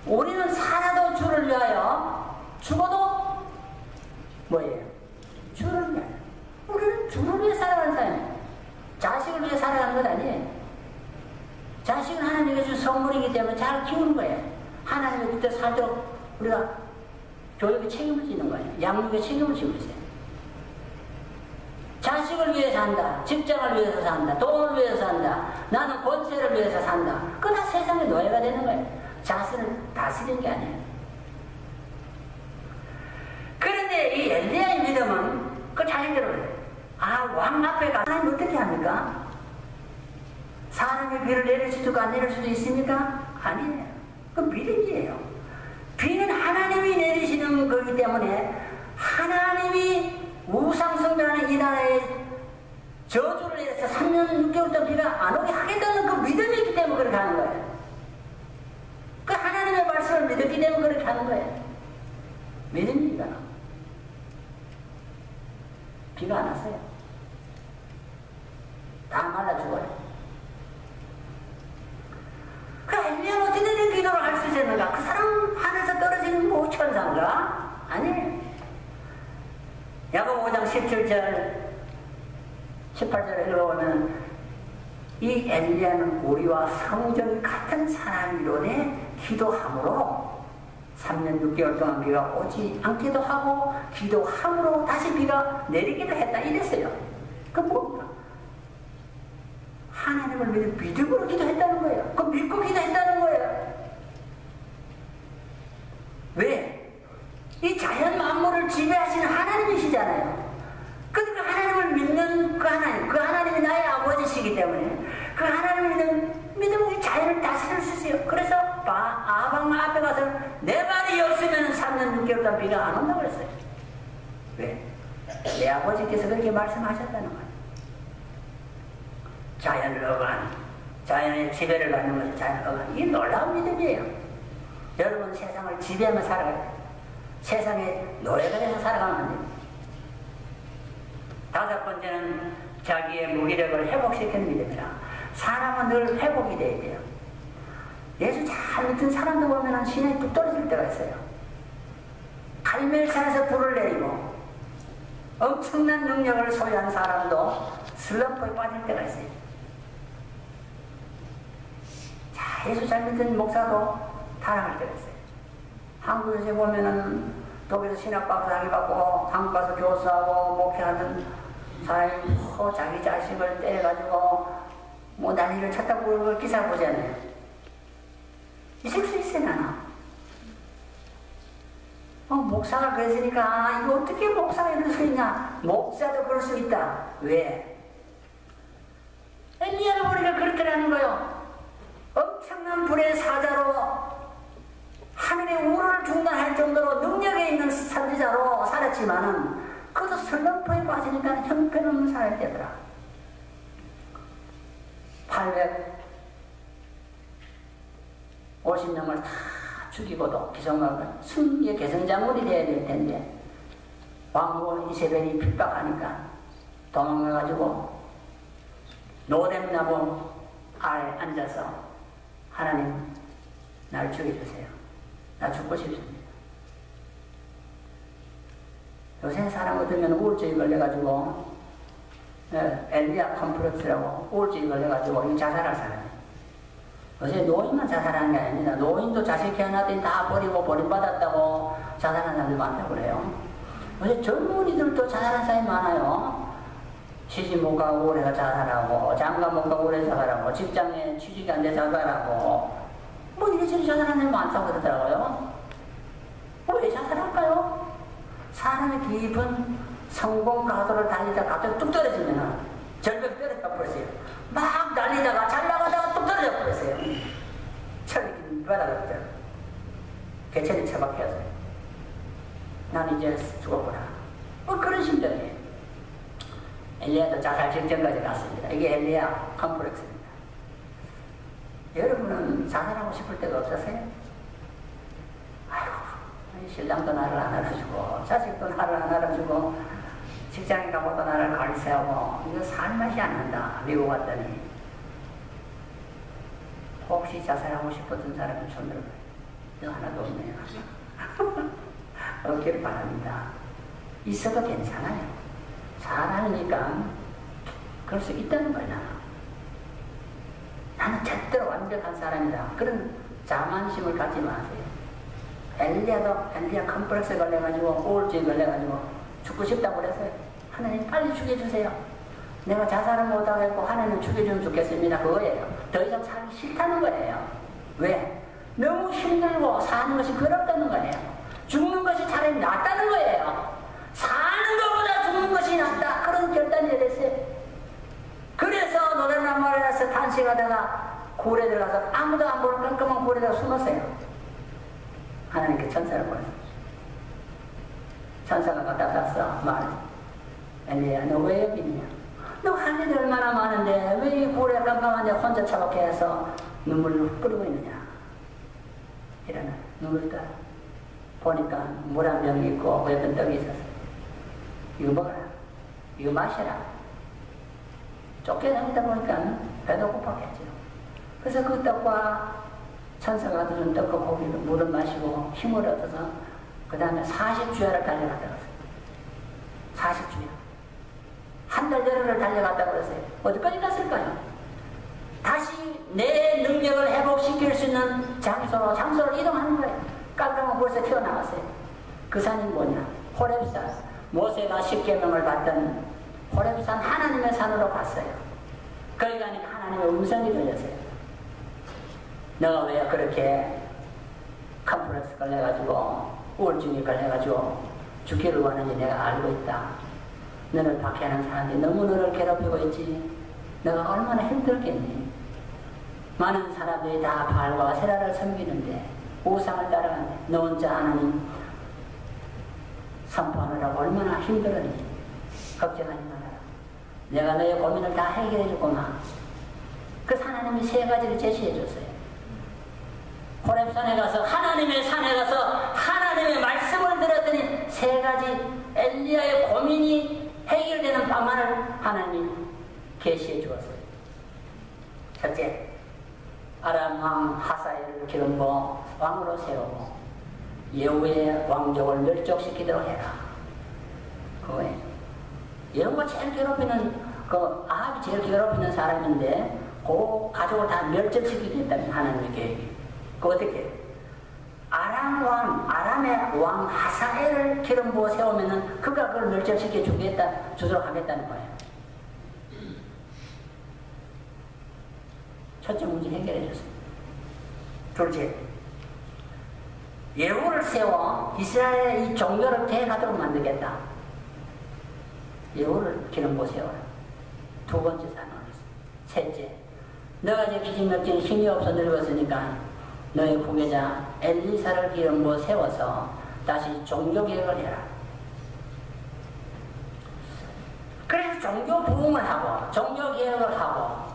우리는 살아도 주를 위하여, 죽어도 뭐예요? 주를 위하여. 우리는 주를 위해 살아가는 사람이에요. 자식을 위해 살아가는 것 아니에요. 자식은 하나님께 준 선물이기 때문에 잘 키우는 거예요. 하나님의 그때 살도록 우리가 교육에 책임을 지는 거예요. 양육에 책임을 지고 있어요. 자식을 위해서 산다. 직장을 위해서 산다. 돈을 위해서 산다. 나는 권세를 위해서 산다. 그거 다 세상의 노예가 되는 거예요. 자신을 다스리는 게 아니에요. 그런데 이 엘리야의 믿음은 그 자신대로 왕 앞에 가서 하나님 어떻게 합니까? 사람이 비를 내릴 수도 안 내릴 수도 있습니까? 아니에요. 그 믿음이에요. 비는 하나님이 내리시는 거기 때문에 하나님이 우상숭배하는 이 나라에 저주를 해서 3년 6개월 동안 비가 안 오게 하겠다는 그 믿음이 있기 때문에 그렇게 하는 거예요. 그 하나님의 말씀을 믿었기 때문에 그렇게 하는 거예요. 믿음입니다. 비가 안 왔어요. 다 말라 죽어요. 그 엘리야는 어떻게 된 기도를 할 수 있었는가? 그 사람 하늘에서 떨어지는 뭐 천사인가? 아니에요. 야고보 5장 17절 18절에 읽어보면 이 엘리야는 우리와 성전이 같은 사람이로되 기도함으로 3년 6개월 동안 비가 오지 않기도 하고 기도함으로 다시 비가 내리기도 했다 이랬어요. 그 뭡니까? 하나님을 믿음으로 기도했다는 거예요. 그 믿고 기도했다는 거예요. 왜? 이 자연 만물을 지배하시는 하나님이시잖아요. 그러니까 하나님을 믿는 그 하나님이 나의 아버지시기 때문에 그 하나님을 믿으면 자연을 다스릴 수 있어요. 그래서 아방 앞에 가서 내 말이 없으면 3년 6개월 동안 비가 안 온다고 그랬어요. 왜? 내 아버지께서 그렇게 말씀하셨다는 거예요. 자연을 어간, 자연의 지배를 받는 것이 자연을 어간. 이게 놀라운 믿음이에요. 여러분 세상을 지배하며 살아가요. 세상에 노예가 돼서 살아가면 안 돼요. 5번째는 자기의 무기력을 회복시키는 믿음이라. 사람은 늘 회복이 돼야 돼요. 예수 잘 믿은 사람도 보면 신에 뚝 떨어질 때가 있어요. 갈멜산에서 불을 내리고 엄청난 능력을 소유한 사람도 슬럼프에 빠질 때가 있어요. 자, 예수 잘 믿은 목사도 타락할 때가 있어요. 한국에서 보면은 독일에서 신학박사 학위 받고 한국 가서 교수하고 목회하는 사람이 자기 자식을 때려가지고 뭐 난리를 쳤다고 그런 걸 기사 보잖아요. 있을 수 있어요, 나는. 목사가 그랬으니까 이거 어떻게 목사가 이럴 수 있냐? 목사도 그럴 수 있다. 왜? 엘리야를 보니까 그렇더라는 거요. 엄청난 불의 사자로 하늘의 우를 중단할 정도로 능력에 있는 선지자로 살았지만은 그것도 슬럼프에 빠지니까 형편없는 사람이 되더라. 850명을 다 죽이고도 기성막을 승리의 개성장군이 되어야 될 텐데 왕후 이세벨이 핍박하니까 도망가가지고 노뎀나무 아래 앉아서 하나님 날 죽여주세요. 나 죽고 싶습니다. 요새 사람 같으면 우울증이 걸려가지고 엘리야 컴플렉스라고 우울증이 걸려가지고 자살할 사람이에요. 요새 노인만 자살하는 게 아닙니다. 노인도 자식 키워놨더니 다 버리고 버림받았다고 자살하는 사람들 많다고 그래요. 요새 젊은이들도 자살하는 사람이 많아요. 시집 못 가고 오래가 자살하고 장가 못 가고 오래 자살하고 직장에 취직이 안 돼 자살하고 뭐 이리저리 자살하는 사람이 많다고 그러더라고요. 왜 자살할까요? 사람의 깊은 성공 가도를 달리다 갑자기 뚝 떨어지면 절벽 떨어져 버렸어요. 막 달리다가 잘 나가다가 뚝 떨어져 버렸어요. 철이 바닥을 개천이 처박혀서 난 이제 죽었구나. 뭐 그런 심정이에요. 엘리야도 자살 직전까지 갔습니다. 이게 엘리야 컴플렉스입니다. 여러분은 자살하고 싶을 때가 없으세요? 아이고 신랑도 나를 안 알아주고 자식도 나를 안 알아주고 직장에 가고도 나를 가리세우고 이거 살 맛이 안 난다. 미국 왔더니 혹시 자살하고 싶었던 사람이 손들어 너 하나도 없네요. 없기를 바랍니다. 있어도 괜찮아요. 사람이니까 그럴 수 있다는 거야. 나는 절대로 완벽한 사람이다. 그런 자만심을 갖지 마세요. 엘리야 컴플렉스에 걸려가지고 우울증에 걸려가지고 죽고 싶다고 그랬어요. 하나님 빨리 죽여주세요. 내가 자살을 못하겠고 하나님 죽여주면 좋겠습니다. 그거예요. 더 이상 살기 싫다는 거예요. 왜? 너무 힘들고 사는 것이 괴롭다는 거예요. 죽는 것이 차라리 낫다는 거예요. 사는 것보다 죽는 것이 낫다. 그런 결단이 내렸어요. 그래서 노래나 말해서 단식하다가 굴에 들어가서 아무도 안 보는 깜깜한 굴에 들어가 숨었어요. 하나님께 천사를 보냈어요. 천사가 갖다 놨어. 말해. 엘리야, 너 왜 여기 있냐? 너 할 일이 얼마나 많은데 왜 이 굴에 깜깜한데 혼자 차갑게 해서 눈물을 뿌리고 있느냐? 일어나. 눈을 떠. 보니까 물 한 병이 있고 예쁜 떡이 있었어. 이거 먹어라. 이거 마셔라. 쫓겨다니다 보니까 배도 고팠겠죠. 그래서 그 떡과 천사가 준 떡과 고기를 물을 마시고 힘을 얻어서 그 다음에 40주야를 달려갔다 그랬어요. 40주야. 한 달 열흘을 달려갔다 그랬어요. 어디까지 갔을까요? 다시 내 능력을 회복시킬 수 있는 장소를 이동하는 거예요. 깜깜한 곳에 튀어나왔어요. 그 산이 뭐냐? 호렙산. 모세가 10계명을 받던 호렙산 하나님의 산으로 갔어요. 거기 가니까 하나님의 음성이 들렸어요. 너가 왜 그렇게 컴플렉스 걸려가지고 우울증이 걸려가지고 죽기를 원하는지 내가 알고 있다. 너를 박해하는 사람들이 너무 너를 괴롭히고 있지. 너가 얼마나 힘들겠니? 많은 사람들이 다 바알과 세라를 섬기는데 우상을 따라가는데 너 혼자 하나님 선포하느라고 얼마나 힘들었니? 걱정하지 마라. 내가 너의 고민을 다 해결해 주고만. 그래서 하나님이 세 가지를 제시해 줬어요. 호렙산에 가서 하나님의 산에 가서 하나님의 말씀을 들었더니 세 가지 엘리야의 고민이 해결되는 방안을 하나님이 계시해 주었어요. 첫째, 아람 왕 하사엘을 기름부어 왕으로 세우고 예후의 왕족을 멸족시키도록 해라. 그거예요. 예후가 제일 괴롭히는 아합이 제일 괴롭히는 사람인데 그 가족을 다 멸족시키겠다는 하나님의 계획이. 그 어떻게? 아람의 왕 하사엘을 기름 부어 세우면은 그가 그걸 멸절시켜 주도록 하겠다는 거예요. 첫째 문제 해결해 줬어요. 둘째, 예후를 세워 이스라엘의 이 종교를 대가도록 만들겠다. 예후를 기름 부어 세워라. 두 번째 사명이었어요. 셋째, 너가 이제 기진맥진이 힘이 없어 늙었으니까 너의 후계자 엘리사를 기름 부어 세워서 다시 종교개혁을 해라. 그래서 종교 부흥을 하고 종교개혁을 하고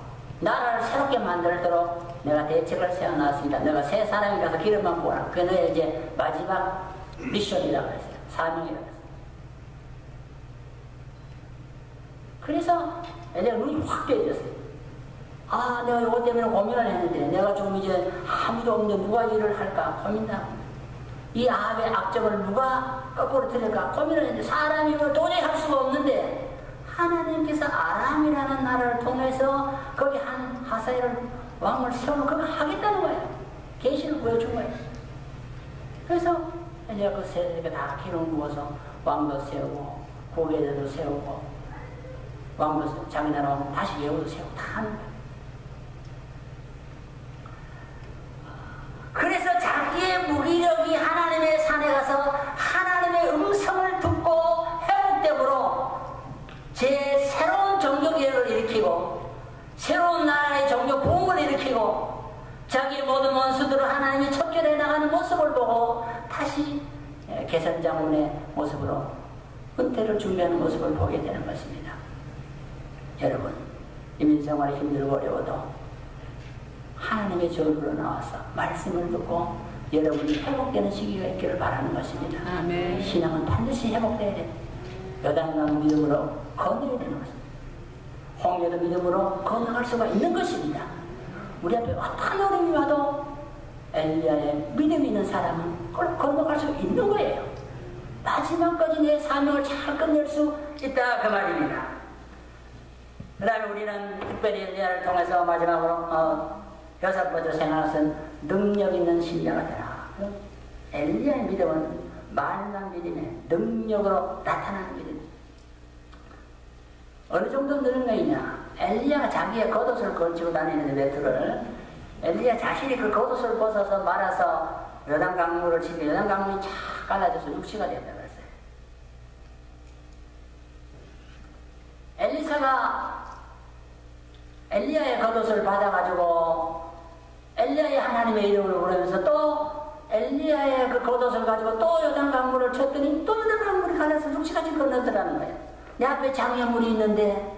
나라를 새롭게 만들도록 내가 대책을 세워놨습니다. 너가 새 사람이 가서 기름만 부어라. 그게 너의 이제 마지막 미션이라고 했어요. 사명이라고 했어요. 그래서 내가 눈이 확 뜨여졌어요. 내가 이것 때문에 고민을 했는데 내가 좀 이제 아무도 없는데 누가 일을 할까 고민하고 이 아합의 악정을 누가 거꾸로 들을까 고민을 했는데 사람이 뭐 도저히 할 수가 없는데 하나님께서 아람이라는 나라를 통해서 거기 한 하사엘을 왕을 세우면 그걸 하겠다는 거예요. 계시를 보여준 거예요. 그래서 이제 그 세대가 다 기름 부어서 왕도 세우고 고개들도 세우고 왕도 세우고 자기 나라 오면 다시 예후도 세우고 다 하는 거예요. 그래서 자기의 무기력이 하나님의 산에 가서 하나님의 음성을 듣고 회복되므로 새로운 종교개혁을 일으키고 새로운 나라의 종교 부흥을 일으키고 자기의 모든 원수들을 하나님이 척결해 나가는 모습을 보고 다시 개선장군의 모습으로 은퇴를 준비하는 모습을 보게 되는 것입니다. 여러분, 이민생활이 힘들고 어려워도 하나님의 저주로 나와서 말씀을 듣고 여러분이 회복되는 시기가 있기를 바라는 것입니다. 아멘. 신앙은 반드시 회복돼야 돼요. 요단강 믿음으로 건너야 되는 것입니다. 홍해도 믿음으로 건너갈 수가 있는 것입니다. 우리 앞에 어떤 어려움이 와도 엘리야의 믿음 있는 사람은 건너갈 수 있는 거예요. 마지막까지 내 사명을 잘 끝낼 수 있다 그 말입니다. 그 다음에 우리는 특별히 엘리야를 통해서 마지막으로 여섯 번째 생각은 능력 있는 신자가 되라. 엘리야의 믿음은 말만 믿음에 능력으로 나타나는 믿음. 어느 정도 능력이냐? 엘리야가 자기의 겉옷을 걸치고 다니는 외투를 엘리야 자신이 그 겉옷을 벗어서 말아서 요단강물을 치고 요단강물이 쫙 갈라져서 육시가 된다고 했어요. 엘리사가 엘리야의 겉옷을 받아가지고 엘리야의 하나님의 이름을 부르면서 또 엘리야의 그 겉옷을 가지고 또 요단강물을 쳤더니 또 요단강물이 갈라서 육시까지 건너더라는 거예요. 내 앞에 장애물이 있는데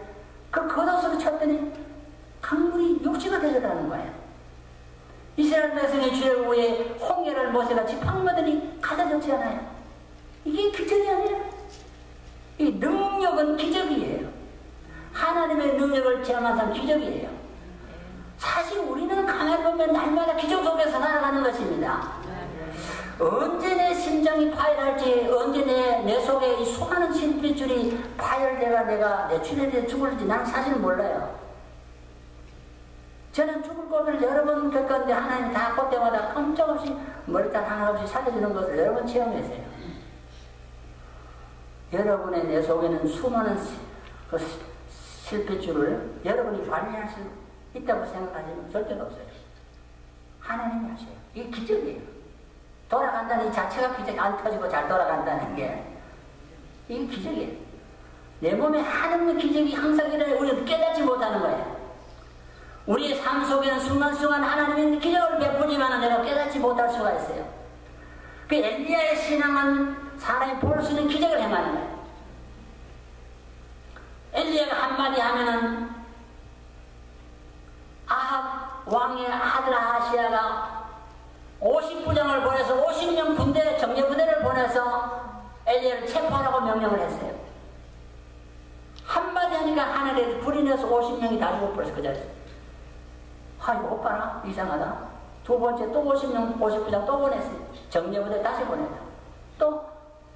그 겉옷으로 쳤더니 강물이 육지가 되더라는 거예요. 이스라엘 백성의 죄 후에 홍해를 모세같이 팡마더니 갈라졌지 않아요. 이게 기적이 아니에요. 이 능력은 기적이에요. 하나님의 능력을 체험한 사람 기적이에요. 사실 우리는 가만히 보면 날마다 기적 속에서 살아가는 것입니다. 언제 내 심장이 파열할지, 언제 내 속에 이 수많은 신빛줄이 파열돼가 내가 내출혈에 죽을지 난 사실 몰라요. 저는 죽을 것을 여러 번 겪었는데 하나님이 다 그때마다 꼼짝없이 멀단 하나 없이 살려주는 것을 여러 번 체험했어요. 여러분의 내 속에는 수많은 그 실핏줄을 여러분이 관리할 수 있다고 생각하지는 절대로 없어요. 하나님이 하셔요. 이게 기적이에요. 돌아간다는 이 자체가 기적이 안 터지고 잘 돌아간다는 게 이게 기적이에요. 내 몸에 하나님의 기적이 항상 일어나요. 우리는 깨닫지 못하는 거예요. 우리의 삶 속에는 순간순간 하나님의 기적을 베푸지만 내가 깨닫지 못할 수가 있어요. 그 엘리야의 신앙은 사람이 볼 수 있는 기적을 행하는 거예요. 엘리야가 한마디 하면은 아합 왕의 아들 아하시아가 50부장을 보내서 50명 군대 정예부대를 보내서 엘리야를 체포하라고 명령을 했어요. 한마디 하니까 하늘에 불이 내서 50명이 다 죽어버렸어. 그 자리에서. 아, 이거 오빠라 이상하다. 두 번째 또 50명 50부장 또 보냈어요. 정예부대 다시 보냈다. 또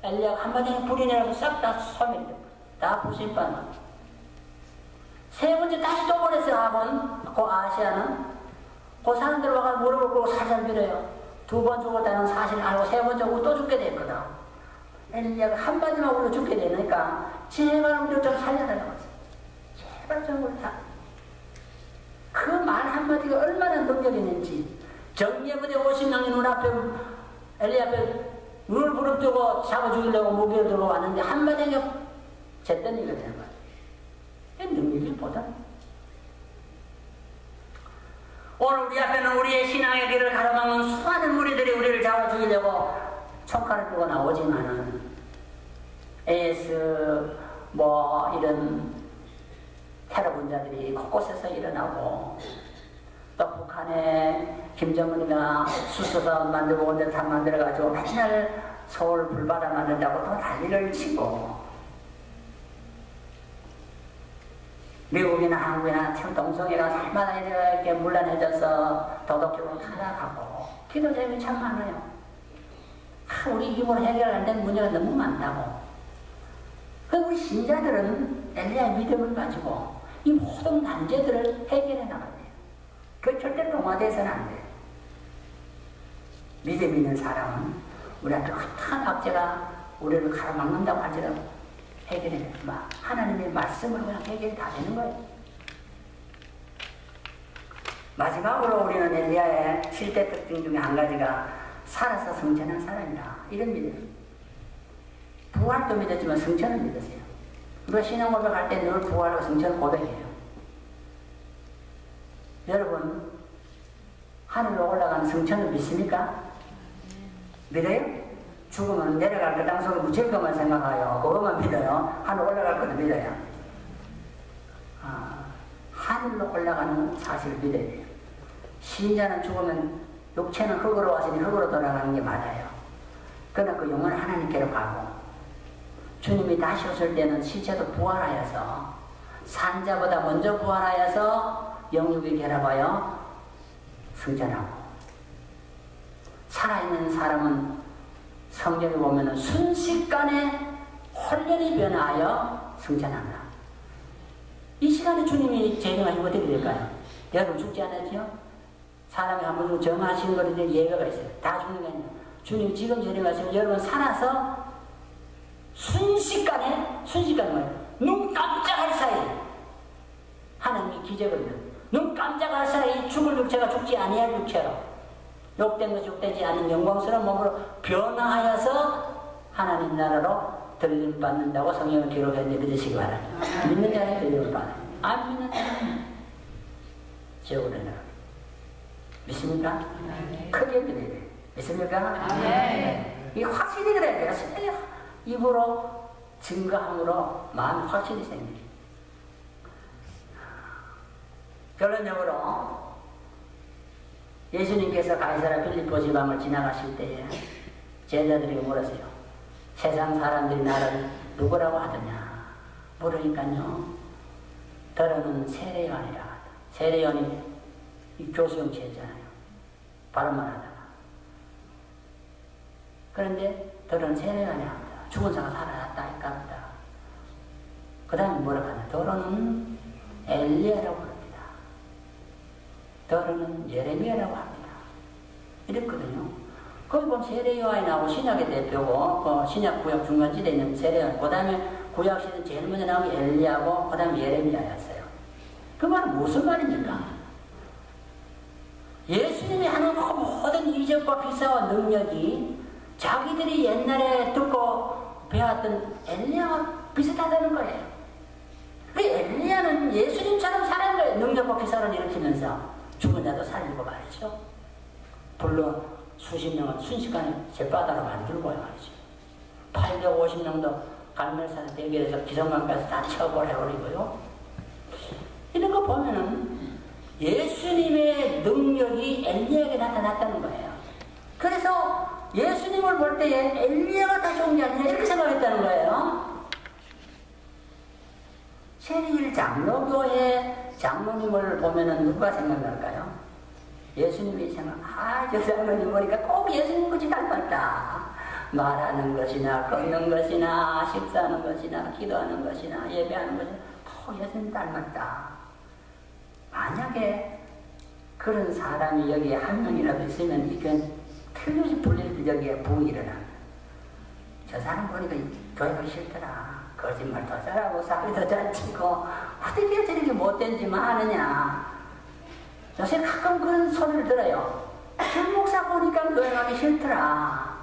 엘리야가 한마디 하니까 불이 내서 싹 다 소멸이 됐어요. 다 부신반. 세 번째 다시 또 보냈어요. 아합은 그 아시아는 그 사람들 와서 무릎을 꿇고 살살 빌어요. 두 번 죽었다는 사실을 알고 세 번째 오고 또 죽게 됐거든. 엘리야가 한마디만 우리로 죽게 되니까 제발 우리를 좀 살려달라고 했어요. 제발 좀 우리 다. 그 말 한마디가 얼마나 능력이 있는지. 정예부대 50명이 눈앞에 엘리야 앞에 눈을 부릅뜨고 잡아 죽이려고 무기를 들고 왔는데 한마디 하니까 잿더니가 되는 거야. 이게 능력이보다. 오늘 우리 앞에는 우리의 신앙의 길을 가로막는 수많은 무리들이 우리를 잡아 죽이려고 총칼을 들고 나오지만은 AS 이런 테러 분자들이 곳곳에서 일어나고 또 북한에 김정은이가 수소산 만들고 원전탄 만들어가지고 맨날 서울 불바다 만든다고 또 난리를 치고 미국이나 한국이나 참 동성애가 살마다 이렇게 문란해져서 도덕적으로 타락하고 기도 제목이 참 많아요. 우리 힘으로 해결 안 된 문제가 너무 많다고. 우리 신자들은 엘리야의 믿음을 가지고 이 모든 난제들을 해결해 나가야 돼요. 그 절대 동화돼서는 안 돼요. 믿음 있는 사람은 우리한테 어떠한 악재가 우리를 가로막는다고 할지라도 해결해 돼요. 하나님의 말씀으로 그냥 해결이 다 되는 거예요. 마지막으로 우리는 엘리야의 7대 특징 중에 한 가지가 살아서 성천한 사람이다. 이런 믿음이에요. 부활도 믿었지만 성천을 믿으세요. 우리가 신앙 고백할 때 늘 부활하고 성천을 고백해요. 여러분, 하늘로 올라가는 성천을 믿습니까? 믿어요? 죽으면 내려갈 그 땅속에 묻힐 것만 생각하여 그것만 믿어요. 하늘 올라갈 것도 믿어요. 하늘로 올라가는 사실을 믿어야 돼요. 신자는 죽으면 육체는 흙으로 왔으니 흙으로 돌아가는 게 맞아요. 그러나 그 영혼은 하나님께로 가고 주님이 다시 오실 때는 시체도 부활하여서 산자보다 먼저 부활하여서 영육이 결합하여 승천하고 살아있는 사람은 성경에 보면 순식간에 혼련이 변화하여 승천한다. 이 시간에 주님이 재림하시면 어떻게 될까요? 여러분 죽지 않았죠? 사람이 한번 정하시는 것에 예외가 있어요. 다 죽는 게 아니에요. 주님이 지금 재림하시면 여러분 살아서 순식간에 뭐예요? 눈 깜짝할 사이 하나님이 기적을 눈 깜짝할 사이 죽을 육체가 죽지 아니할 육체로 욕된 것이 욕되지 않은 영광스러운 몸으로 변화하여서 하나님 나라로 들림 받는다고 성경을 기록했는데 믿으시기 바랍니다. 믿는 자는 들림을 받아요. 안 믿는 자는 지옥으로 내려가요. 믿습니까? 크게 믿어야 돼요. 믿습니까? 네. 이게 확신이 그래야 돼요. 입으로 증거함으로 마음이 확신이 생겨요. 결론적으로 예수님께서 가이사랴 빌립보 지방을 지나가실 때에 제자들이 물었어요. 세상 사람들이 나를 누구라고 하더냐 물으니까요. 더러는 세례요한이라 하다. 세례요한이 이 교수형체였잖아요. 바른말 하다가. 그런데 더러는 세례요한이 합니다. 죽은 자가 살아났다 할까보다. 그 다음에 뭐라고 하냐. 더러는 엘리야라고 합니다. 더러는 예레미야라고 합니다. 이랬거든요. 거기 보면 세례요한이 나오고 신약의 대표고 신약 구약 중간지대에 있는 세례요한, 그 다음에 구약시대 제일 먼저 나온 게 엘리야고 그 다음에 예레미야였어요. 그 말은 무슨 말입니까? 예수님이 하는 모든 이적과 비사와 능력이 자기들이 옛날에 듣고 배웠던 엘리야와 비슷하다는 거예요. 그 엘리야는 예수님처럼 살은 거예요. 능력과 비사를 일으키면서 죽은 자도 살리고 말이죠. 불로 수십 명은 순식간에 제바다로 만들고요 말이죠. 850명도 갈멜산 대결에서 기성만까지 다 처벌해버리고요. 이런 거 보면은 예수님의 능력이 엘리야에게 나타났다는 거예요. 그래서 예수님을 볼 때에 엘리야가 다시 온 게 아니냐 이렇게 생각했다는 거예요. 세리일 장로교회 장로님을 보면은 누가 생각날까요? 예수님이 저 장로님 보니까 꼭 예수님 같이 닮았다. 말하는 것이나 걷는 것이나 식사하는 것이나 기도하는 것이나 예배하는 것이나 꼭 예수님 닮았다. 만약에 그런 사람이 여기에 한 명이라도 있으면 이건 틀림없이 불릴 여기에 부흥이 일어나. 저 사람 보니까 교회가 싫더라. 거짓말 더 잘하고 사기 더 잘 치고 어떻게 저렇게 못된 짓만 하느냐. 요새 가끔 그런 소리를 들어요. 저 목사 보니까 교회 가기 싫더라.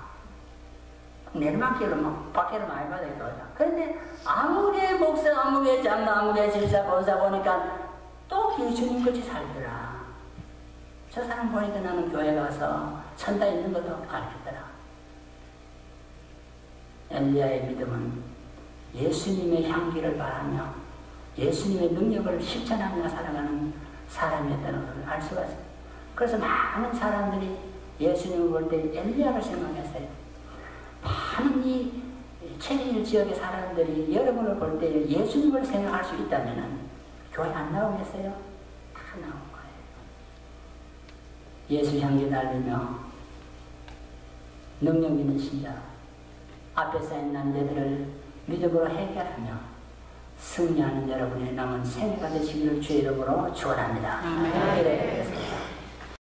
내리막길로 막 박해를 많이 받아요. 그런데 아무개 목사, 아무개 장로, 아무개 집사, 권사 보니까 또 예수님같이 살더라. 저 사람 보니까 나는 교회 가서 천다 있는 것도 가르쳤더라. 엘리야의 믿음은 예수님의 향기를 바라며 예수님의 능력을 실천하며 살아가는 사람이었다는 것을 알 수가 있어요. 그래서 많은 사람들이 예수님을 볼 때 엘리야를 생각했어요. 많은 이 체리일 지역의 사람들이 여러분을 볼 때 예수님을 생각할 수 있다면 교회 안 나오겠어요? 다 나온 거예요. 예수 향기 날리며 능력 있는 신자 앞에 쌓인 난제들을 믿음으로 해결하며 승리하는 여러분의 남은 생애가 되시기를 주의 이름으로 축원합니다.